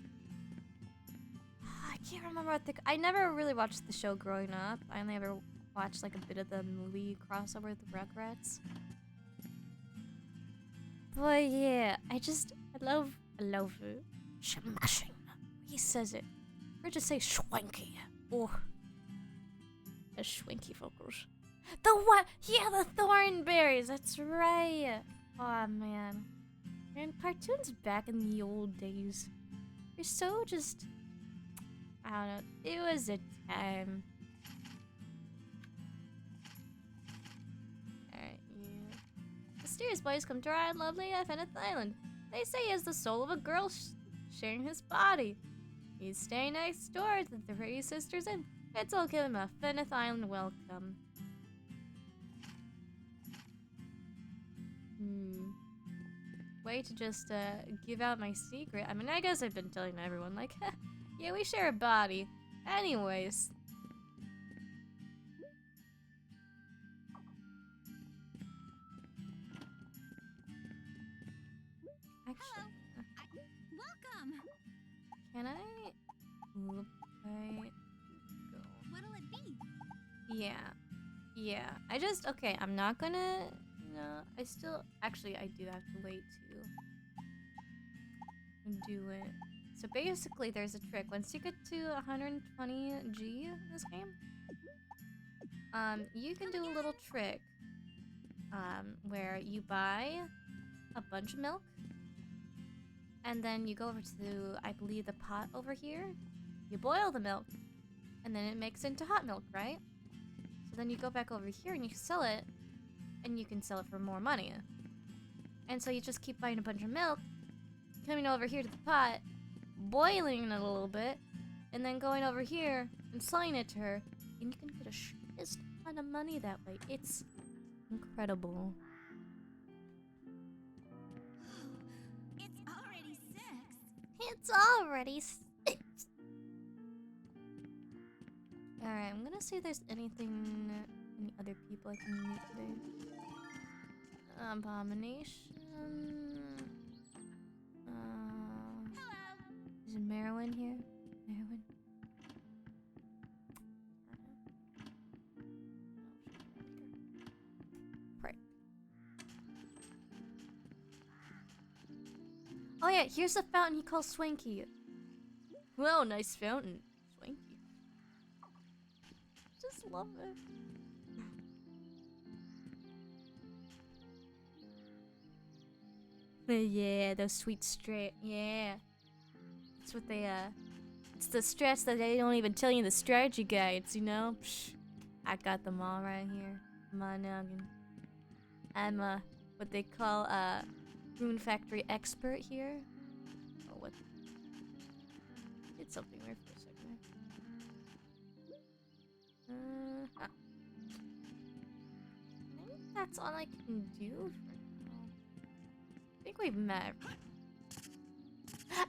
I can't remember what I never really watched the show growing up. I only ever watched like a bit of the movie crossover with the Rugrats. But yeah, I love it. Smashing. He says it. Or just say schwanky. Oh. The schwanky vocals. The what? Yeah, the thornberries. That's right. Oh man. And cartoons back in the old days. They're so just, I don't know. It was a time. Alright, yeah. Mysterious boys come to our lovely Fenith Island. They say he has the soul of a girl sharing his body. He's staying next door to the three sisters and it's all give him a Fenith Island welcome. Way to just give out my secret. I mean, I guess I've been telling everyone, like, yeah, we share a body. Anyways. Actually, Welcome. can I play Yeah. Yeah. Okay, I'm not gonna... No, I still... Actually, I do have to wait to do it. So basically, there's a trick. Once you get to 120G in this game, you can do a little trick where you buy a bunch of milk, and then you go over to, I believe, the pot over here. You boil the milk, and then it makes into hot milk, right? So then you go back over here and you sell it, and you can sell it for more money. And so you just keep buying a bunch of milk, coming over here to the pot, boiling it a little bit, and then going over here and selling it to her, and you can get a shit ton of money that way. It's incredible. It's already 6. It's already 6. Alright, I'm gonna see if there's any other people I can meet today. Abomination. Is Merwin here? Merwin? Right. Oh yeah, here's the fountain he calls Swanky. Well, nice fountain. Swanky. Just love it. Yeah, those sweet straight. Yeah. That's what they, it's the strats that they don't even tell you in the strategy guides, you know? Psh, I got them all right here. My noggin. I'm, what they call, Rune Factory expert here. Oh, what? Did something weird for a second there. I think that's all I can do for now. I think we've met.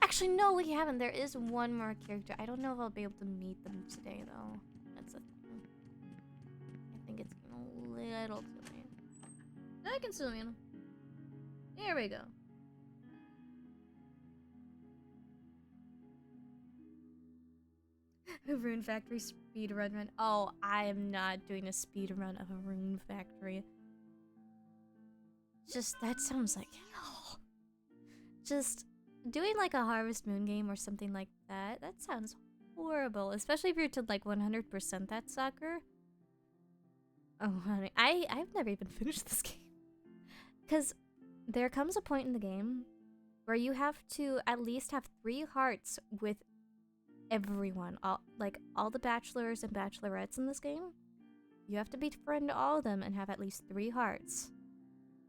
Actually, no, we haven't. There is one more character. I don't know if I'll be able to meet them today, though. That's the thing. I think it's getting a little too late. I can still meet him. Here we go. Rune Factory speedrun run. Oh, I am not doing a speedrun of a Rune Factory. Just, that sounds like hell. Just doing like a Harvest Moon game or something like that, that sounds horrible. Especially if you're to like 100% that sucker. Oh, honey, I've never even finished this game. Because there comes a point in the game where you have to at least have 3 hearts with everyone. All the bachelors and bachelorettes in this game. You have to befriend all of them and have at least 3 hearts.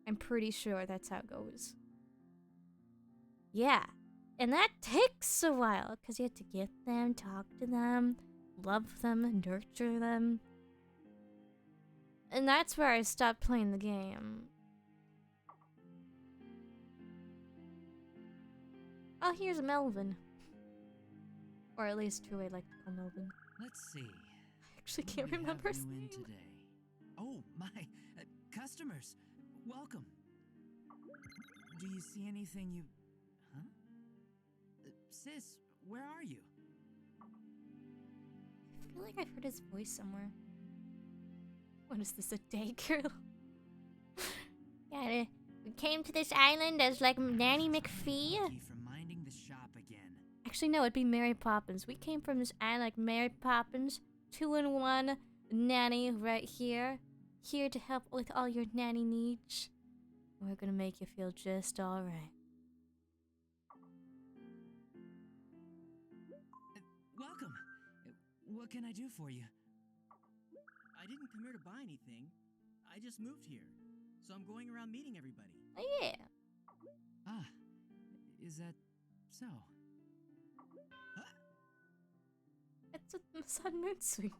I'm pretty sure that's how it goes. Yeah. And that takes a while, because you have to get them, talk to them, love them, nurture them. And that's where I stopped playing the game. Oh, here's Melvin. Or at least who I like to call Melvin. Let's see. I actually can't remember his name. Today. Oh, my. Customers. Welcome. Do you see anything you... Huh? Sis, where are you? I feel like I've heard his voice somewhere. What is this, a day girl? Yeah, we came to this island as like Nanny McPhee. Thank you for minding the shop again. Actually, no, it'd be Mary Poppins. We came from this island like Mary Poppins. 2-in-1 nanny right here. Here to help with all your nanny needs. We're gonna make you feel just alright. Welcome. What can I do for you? I didn't come here to buy anything. I just moved here. So I'm going around meeting everybody. Oh, yeah. Ah, is that so? It's a Sun Moon Suite.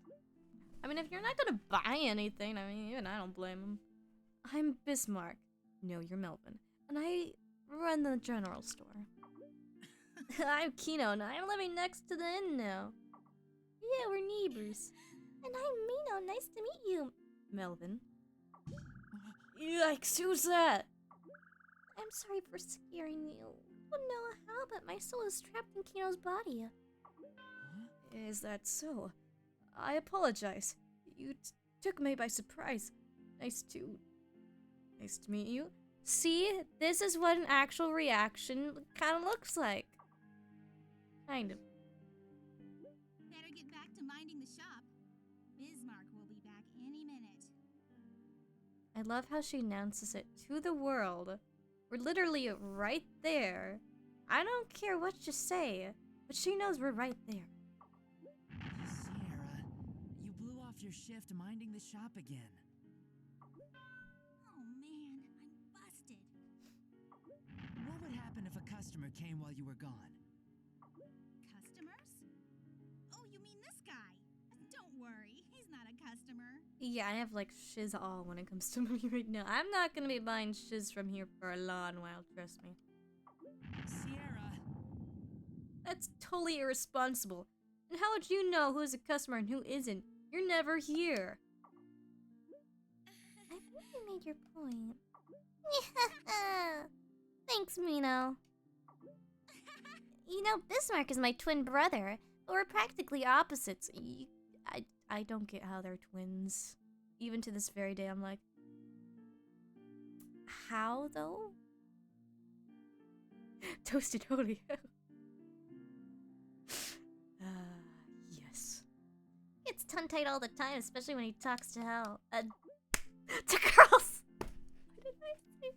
I mean, if you're not gonna buy anything, I mean, even I don't blame him. I'm Bismarck. No, you're Melvin. And I run the general store. I'm Kino, and I'm living next to the inn now. Yeah, we're neighbors. And I'm Mino. Nice to meet you, Melvin. Yikes, who's that? I'm sorry for scaring you. Oh no, how, but my soul is trapped in Kino's body. Is that so? I apologize. You took me by surprise. Nice to meet you. See, this is what an actual reaction kind of looks like. Kind of. Better get back to minding the shop. Bismarck will be back any minute. I love how she announces it to the world. We're literally right there. I don't care what you say, but she knows we're right there. Sierra, you blew off your shift minding the shop again. Oh man, I'm busted. What would happen if a customer came while you were gone? Customers? Oh, you mean this guy? Don't worry, he's not a customer. Yeah, I have like shiz all when it comes to money right now. I'm not gonna be buying shiz from here for a long while, trust me. Sierra! That's totally irresponsible. And how would you know who's a customer and who isn't? You're never here. I think you made your point. Thanks, Mino. You know, Bismarck is my twin brother, but we're practically opposites. I don't get how they're twins. Even to this very day, I'm like, how though? Toasted Oreo. Yes. Gets tongue-tied all the time, especially when he talks to hell. To girls! What did I say?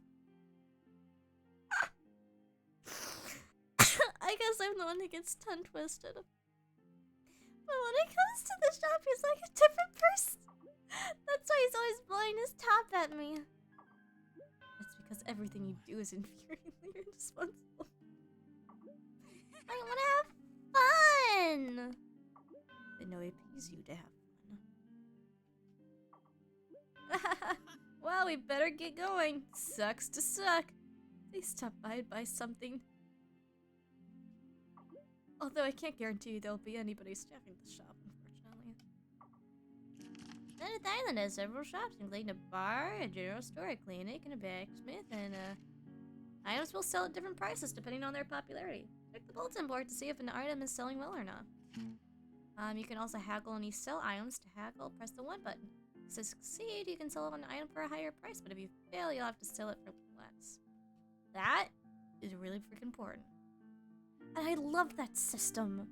I guess I'm the one that gets tongue twisted. But when it comes to the shop, he's like a different person. That's why he's always blowing his top at me. That's because everything you do is infuriatingly irresponsible. I want to have fun! But no, it pays you to have fun. Well, we better get going. Sucks to suck. Please stop by and buy something. Although I can't guarantee you there'll be anybody staffing the shop, unfortunately. Planet Island has several shops, including a bar, a general store, a clinic, and a blacksmith, and items will sell at different prices depending on their popularity. Check the bulletin board to see if an item is selling well or not. You can also haggle any sell items. To haggle, press the 1 button. To succeed, you can sell an item for a higher price, but if you fail, you'll have to sell it for less. That is really freaking important. And I love that system.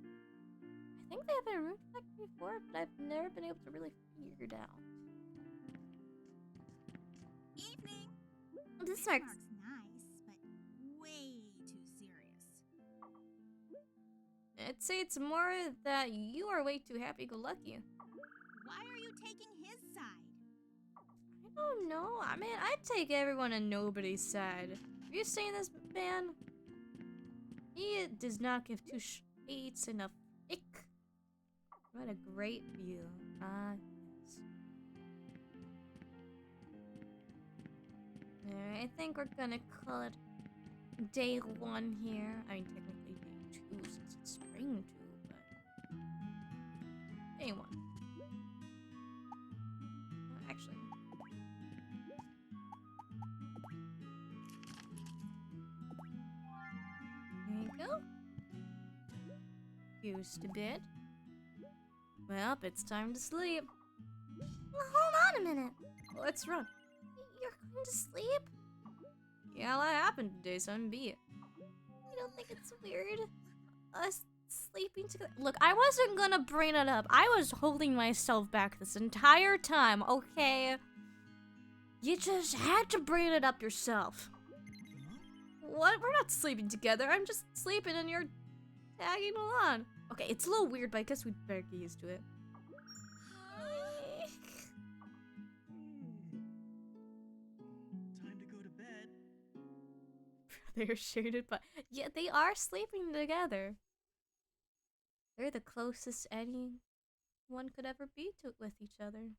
I think they have been a Rune Factory before, but I've never been able to really figure it out. Evening! Bismarck's nice, but way too serious. I'd say it's more that you are way too happy-go-lucky. Why are you taking his side? I don't know. I mean, I'd take everyone on nobody's side. Have you seen this man? He does not give two shits enough ick. What a great view. Yes. Alright, I think we're gonna call it day 1 here. I mean, technically day 2 since it's spring 2, but day 1. Actually. There you go. Used a bit. Well, it's time to sleep. Well, hold on a minute. What's wrong? You're going to sleep? Yeah, what happened today, son? Be it. You don't think it's weird? Us sleeping together. Look, I wasn't gonna bring it up. I was holding myself back this entire time, okay? You just had to bring it up yourself. What? We're not sleeping together. I'm just sleeping and you're tagging along. Okay, it's a little weird, but I guess we'd better get used to it. Time to go to bed. They're shaded, but yeah, they are sleeping together. They're the closest anyone could ever be to with each other.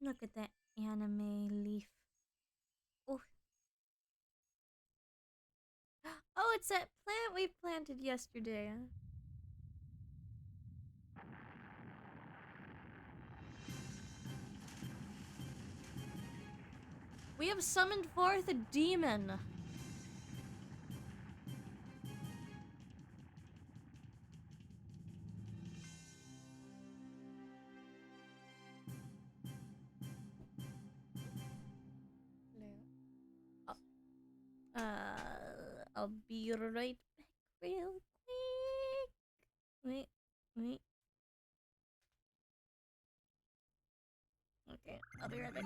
Look at that anime leaf. Oh. Oh, it's that plant we planted yesterday. We have summoned forth a demon. I'll be right back real quick. Wait. Okay, I'll be right back.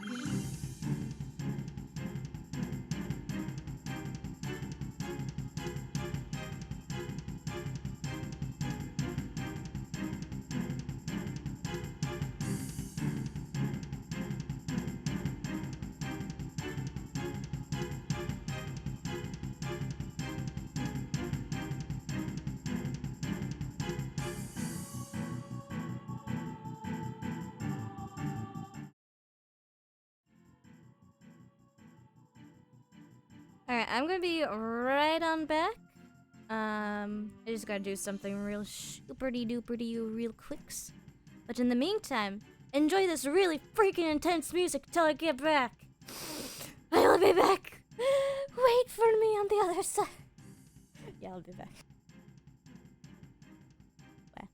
Alright, I'm gonna be right on back. I just gotta do something real superdy duperdy real quicks. But in the meantime, enjoy this really freaking intense music till I get back. I'll be back. Wait for me on the other side. Yeah, I'll be back. Bye.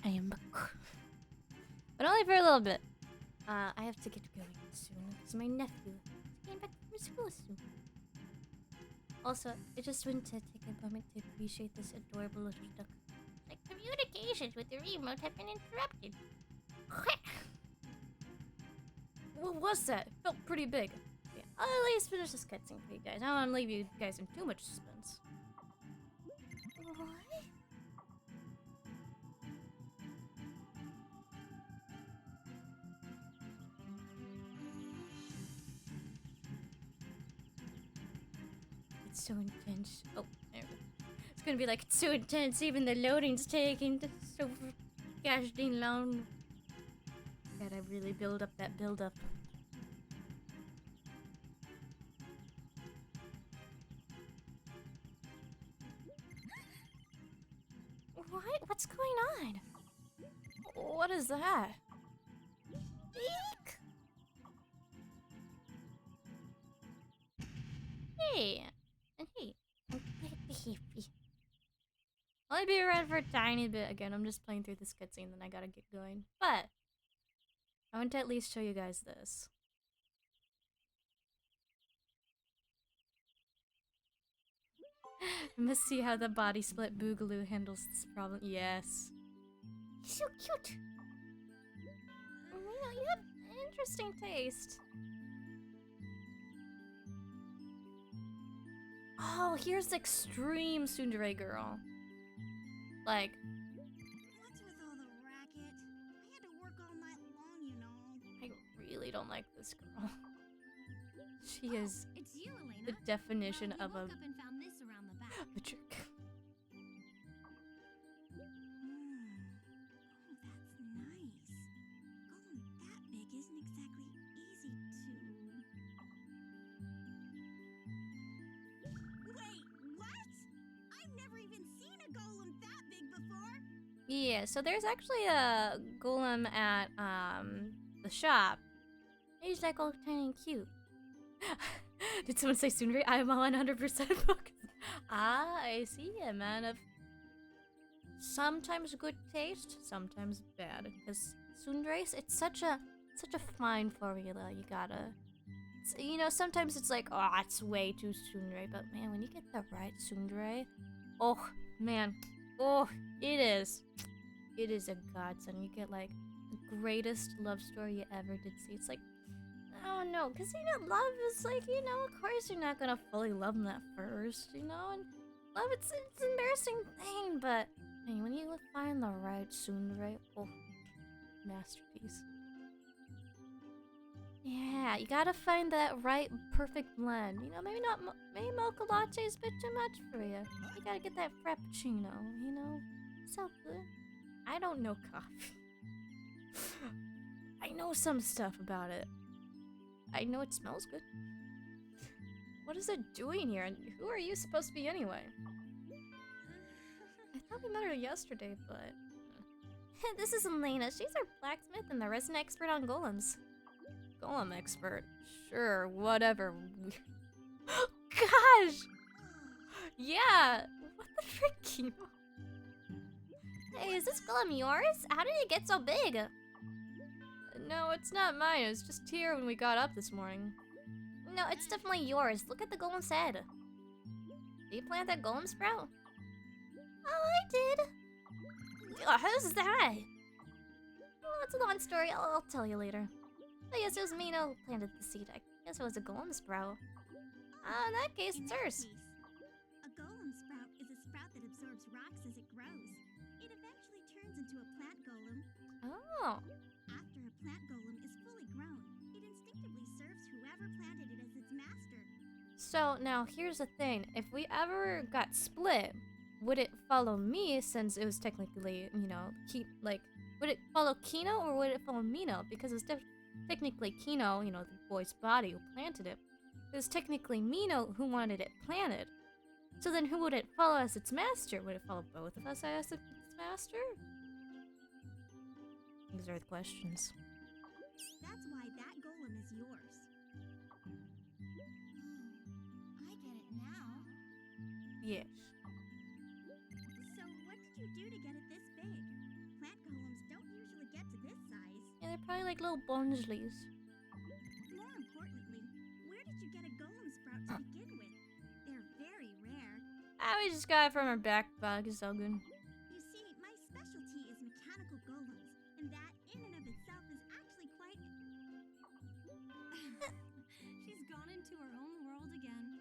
I am back. But only for a little bit. I have to get going soon because my nephew is getting back from school soon. Also, I just want to take a moment to appreciate this adorable little duck. My communications with the remote have been interrupted. What was that? It felt pretty big. Yeah, I'll at least finish this cutscene for you guys. I don't want to leave you guys in too much suspense. What? It's so intense. Oh, there we go. It's gonna be like, it's so intense, even the loading's taking so gosh dang long. Gotta really build up that build up. What? What's going on? What is that? Eek! Hey! And hey. I'll be around for a tiny bit again. I'm just playing through this cutscene, then I gotta get going. But I want to at least show you guys this. I must see how the body split Boogaloo handles this problem. Yes. He's so cute. You have interesting taste. Oh, here's extreme tsundere girl. Like, What's with all the racket? I had to work all night long, you know. I really don't like this girl. She is It's you, Elena. the definition Well, of you a woke up and found this around the back. jerk. Yeah, so there's actually a golem at the shop. He's like all tiny and cute. Did someone say tsundere? I am 100% focused. Ah, I see, a man of sometimes good taste, sometimes bad. Because tsunderes, it's such a fine formula. You gotta, you know, sometimes it's like, oh, it's way too tsundere. But man, when you get the right tsundere, oh man, oh, it is a godsend. You get like the greatest love story you ever did see. It's like, oh no, because you know, love is like, you know, of course you're not gonna fully love them at first, you know, and love it's an embarrassing thing, but hey, when you find the right tsundere, oh, masterpiece. Yeah, you gotta find that right perfect blend. You know, maybe not, maybe mocha latte is a bit too much for you. You gotta get that frappuccino, you know, so good. I don't know coffee. I know some stuff about it. I know it smells good. What is it doing here? And who are you supposed to be anyway? I thought we met her yesterday, but... This is Elena. She's our blacksmith and the resident expert on golems. Golem expert? Sure, whatever. Gosh! Yeah! What the frick? Hey, is this golem yours? How did it get so big? No, it's not mine. It was just here when we got up this morning. No, it's definitely yours. Look at the golem's head. Did you plant that golem sprout? Oh, I did. Who's that? Oh, it's a long story. I'll tell you later. But yes, it was Mino who planted the seed. I guess it was a golem sprout. In that case, it's hers. A golem sprout is a sprout that absorbs rocks as it grows. It eventually turns into a plant golem. Oh. After a plant golem is fully grown, it instinctively serves whoever planted it as its master. So now here's the thing. If we ever got split, would it follow me since it was technically, you know, would it follow Kino or would it follow Mino? Because it's technically Kino, you know, the boy's body who planted it. It was technically Mino who wanted it planted. So then who would it follow as its master? Would it follow both of us as its master? These are the questions. That's why that golem is yours. I get it now. Yes. So what did you do to get it this big? Plant Probably like little bungelies. More importantly, where did you get a golem sprout to begin with? They're very rare. We just got it from our backpack. It's so good. You see, my specialty is mechanical golems, and that in and of itself is actually quite... She's gone into her own world again.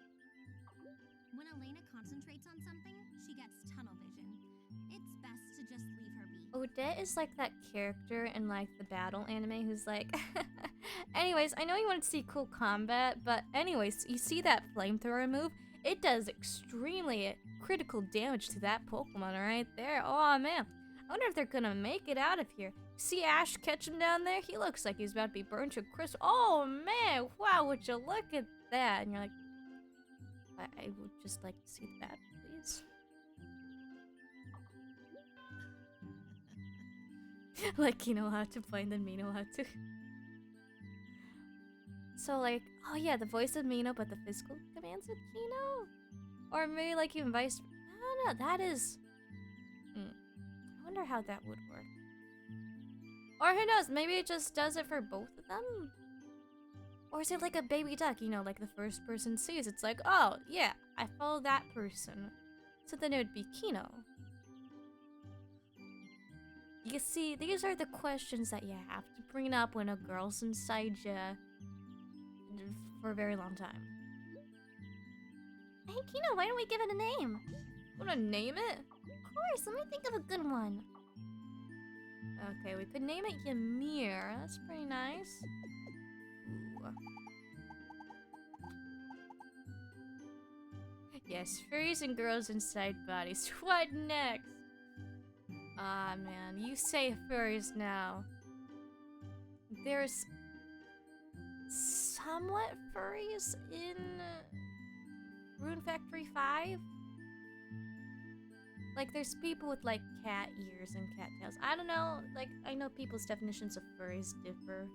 When Elena concentrates on something, she gets tunnel vision. It's best to just leave her be. Odette is like that character in like the battle anime who's like, anyways, I know you want to see cool combat, but anyways, you see that flamethrower move? It does extremely critical damage to that Pokemon right there. Oh man, I wonder if they're gonna make it out of here. See Ash catch him down there? He looks like he's about to be burned to a crisp. Oh man, wow, would you look at that? And you're like, I would just like to see that, please. Like, you know how to play and then Mino how to. So like, oh yeah, the voice of Mino, but the physical commands of Mino? Or maybe like even vice, I don't know, that is... I wonder how that would work. Or who knows, maybe it just does it for both of them? Or is it like a baby duck, you know, like the first person sees? It's like, oh, yeah, I follow that person. So then it would be Kino. You see, these are the questions that you have to bring up when a girl's inside you for a very long time. Hey, Kino, why don't we give it a name? Wanna name it? Of course, let me think of a good one. Okay, we could name it Ymir. That's pretty nice. Ooh. Yes, furries and girls inside bodies. What next? Ah, man, you say furries now. There's somewhat furries in Rune Factory 5. Like, there's people with, like, cat ears and cat tails. I don't know, like, I know people's definitions of furries differ.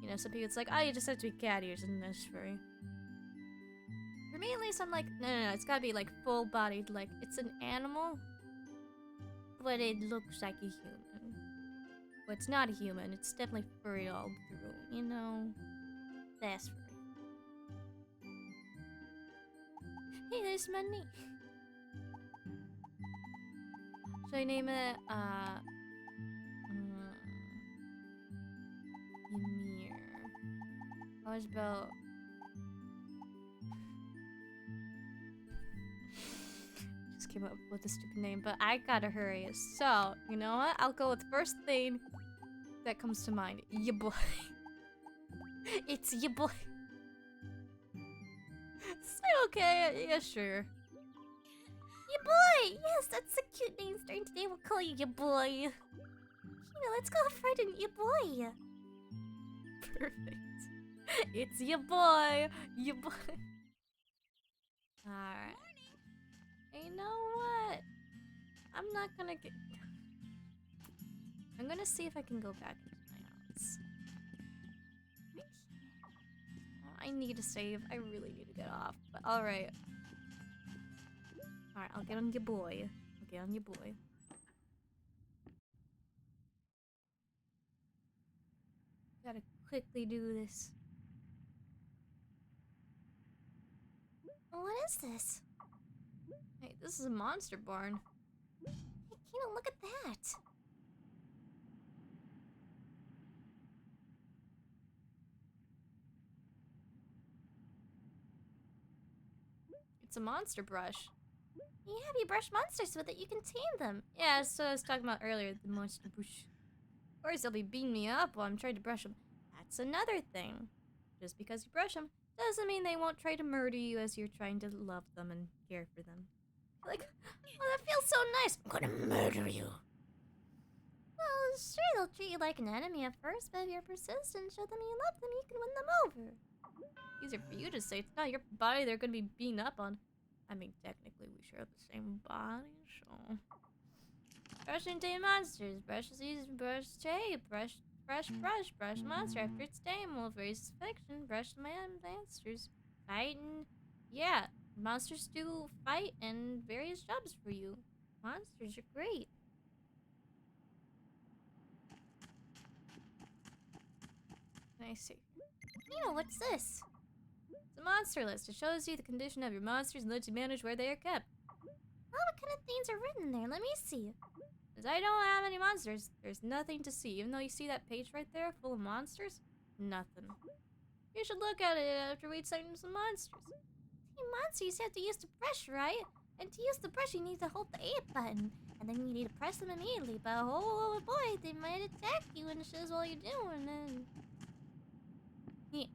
You know, some people, it's like, oh, you just have to be cat ears and that's furry. For me, at least, I'm like, no, it's gotta be, like, full-bodied, like, it's an animal, but it looks like a human. But it's not a human, it's definitely furry all through, you know? That's furry. Hey, there's money. Should I name it, Ymir? How about... Just came up with a stupid name, but I gotta hurry. So, you know what? I'll go with the first thing that comes to mind. Ya boy. It's ya boy. Say okay, yeah, sure. Ya boy! Yes, that's a cute name. Starting today, we'll call you ya boy. Kino, let's go Fred and ya boy. Perfect. It's ya boy. Ya boy. Alright. You know what? I'm not gonna get... I'm gonna see if I can go back into my house. I need to save. I really need to get off. But alright. Alright, I'll get on your boy. I'll get on your boy. Gotta quickly do this. What is this? Hey, this is a monster barn. Hey, Kino, look at that. It's a monster brush. Yeah, if you brush monsters with it, you can tame them. Yeah, so I was talking about earlier, the monster brush. Of course, they'll be beating me up while I'm trying to brush them. That's another thing. Just because you brush them doesn't mean they won't try to murder you as you're trying to love them and care for them. Like, oh, that feels so nice. I'm gonna murder you. Well, sure, they'll treat you like an enemy at first, but if you're persistent, show them you love them, you can win them over. Easier for you to say. It's not your body they're gonna be beaten up on. I mean, technically, we share the same body, so... Brush and tame monsters. Brush season, brush tape. Brush monster. After its tame, will raise affection. Brush monsters. Fight and... Yeah, monsters do fight and various jobs for you. Monsters are great. I see. Mino, what's this? It's a monster list. It shows you the condition of your monsters and lets you manage where they are kept. Oh, what kind of things are written there? Let me see. Since I don't have any monsters, there's nothing to see. Even though you see that page right there full of monsters, nothing. You should look at it after we assign some monsters. Hey, monsters, you have to use the brush, right? And to use the brush, you need to hold the A button. And then you need to press them immediately. But oh boy, they might attack you and it shows what you're doing. And... Yeah.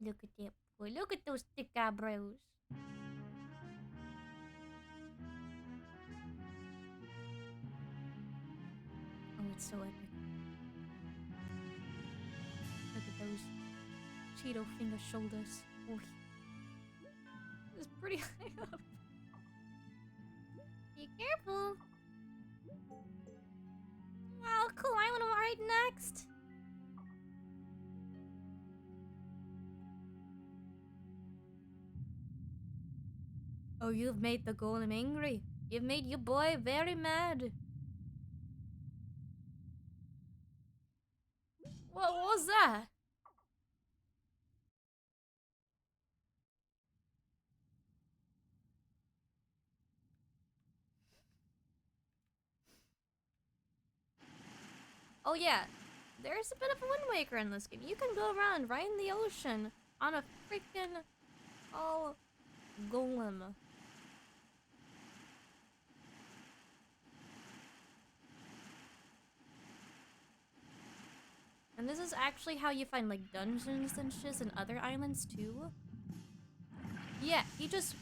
Look at that boy. Look at those thick eyebrows. Oh, it's so epic. Look at those Cheeto finger shoulders. Oh, it's pretty high up. Be careful. Wow, cool. I want to ride next. Oh, you've made the golem angry. You've made your boy very mad. What was that? Oh yeah, there's a bit of a Wind Waker in this game. You can go around right in the ocean on a freaking golem. And this is actually how you find like dungeons and shit in other islands too. Yeah, he just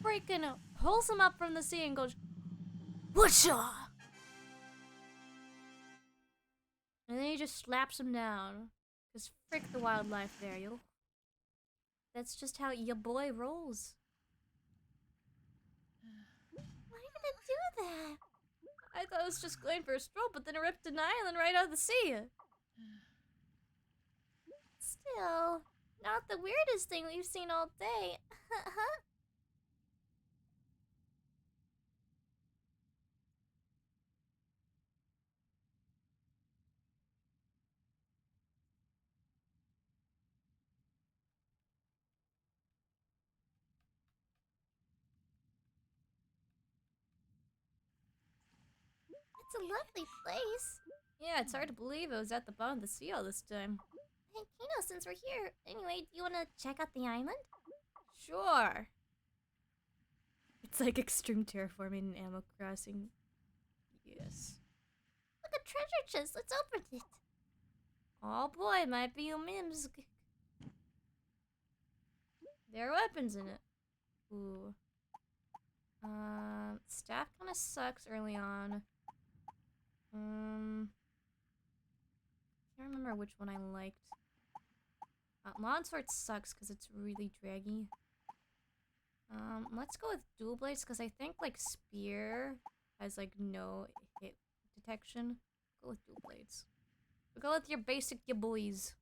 freaking pulls him up from the sea and goes, "Whatcha?" And then he just slaps him down. Cause frick the wildlife there, yo. That's just how your boy rolls. Why did it do that? I thought it was just going for a stroll, but then it ripped an island right out of the sea. Still, not the weirdest thing we've seen all day. It's a lovely place. Yeah, it's hard to believe it was at the bottom of the sea all this time. Hey, Kino, since we're here, anyway, do you want to check out the island? Sure. It's like extreme terraforming in Animal Crossing. Yes. Look, a treasure chest. Let's open it. Oh boy, might be a mims. There are weapons in it. Ooh. Staff kind of sucks early on. Can't remember which one I liked. Longsword sucks because it's really draggy. Let's go with dual blades because I think like spear has like no hit detection. Go with dual blades. We'll go with your basic ya boys.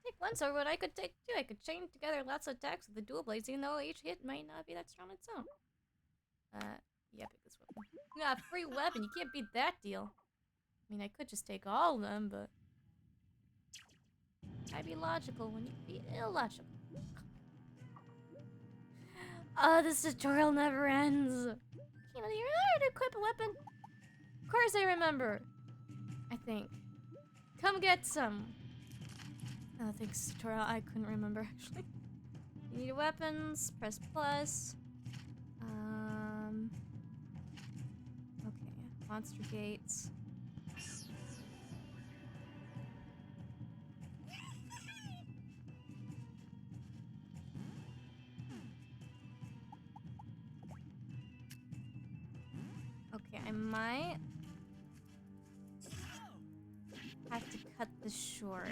Take one sword, but I could take two. I could chain together lots of attacks with the dual blades, even though each hit might not be that strong on its own. Yeah, pick this weapon. Yeah, free weapon. You can't beat that deal. I mean, I could just take all of them, but I'd be logical when you'd be illogical. Oh, this tutorial never ends. You know, you remember how to equip a weapon? Of course I remember. I think. Come get some. Oh, thanks, tutorial. I couldn't remember, actually. You need weapons. Press plus. Okay. Monster gates. Okay, I might have to cut this short.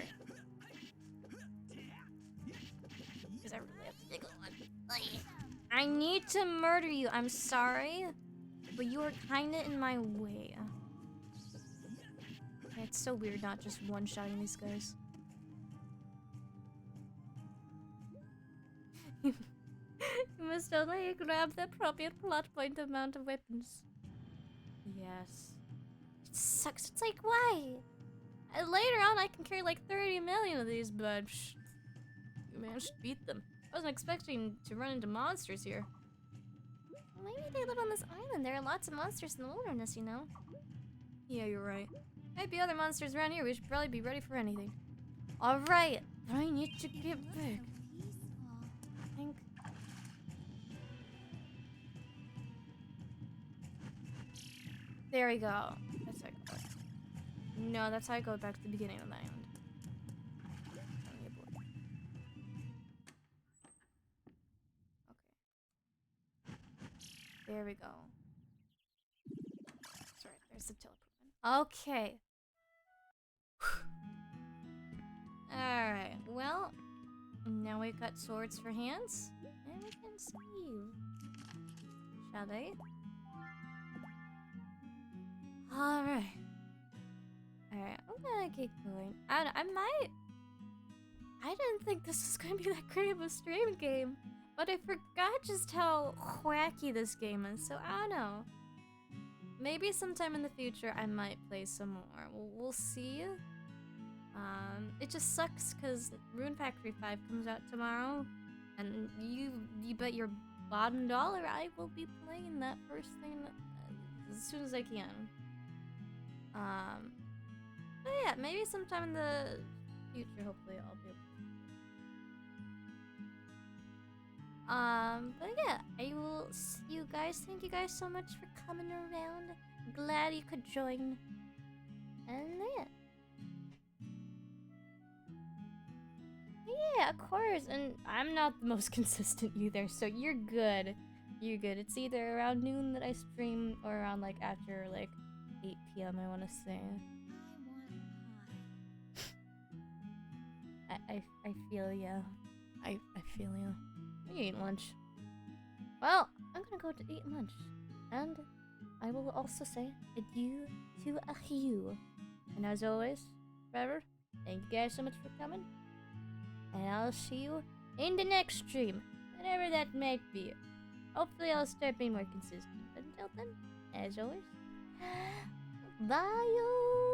Because I really have to dig one. I need to murder you. I'm sorry, but you are kind of in my way. It's so weird not just one-shotting these guys. You must only grab the appropriate plot point amount of weapons. Yes. sucks. It's like, why? Later on, I can carry like 30 million of these, but you managed to beat them. I wasn't expecting to run into monsters here. Maybe they live on this island. There are lots of monsters in the wilderness, you know. Yeah, you're right. Might be other monsters around here. We should probably be ready for anything. Alright, I need to get back. I think. There we go. That's how I go back. No, that's how I go back to the beginning of the island. Okay. There we go. That's right, there's the teleport. Okay. Alright, well, now we've got swords for hands, and we can save. Shall they? Alright. Alright, I'm gonna keep going. I didn't think this was gonna be that great of a stream game, but I forgot just how wacky this game is, so I don't know. Maybe sometime in the future I might play some more. We'll see. It just sucks because Rune Factory 5 comes out tomorrow, and you bet your bottom dollar I will be playing that first thing as soon as I can. But yeah, maybe sometime in the future, hopefully I'll be able to. But yeah, I will see you guys. Thank you guys so much for coming around. Glad you could join. And yeah. Yeah, of course. And I'm not the most consistent either, so you're good. You're good. It's either around noon that I stream or around like after like 8 p.m. I want to say. I feel ya. I feel ya. You ate lunch. Well, I'm gonna go to eat lunch. And I will also say adieu to a you. And as always, forever, thank you guys so much for coming. And I'll see you in the next stream, whenever that might be. Hopefully I'll start being more consistent. But until then, as always, bye-o!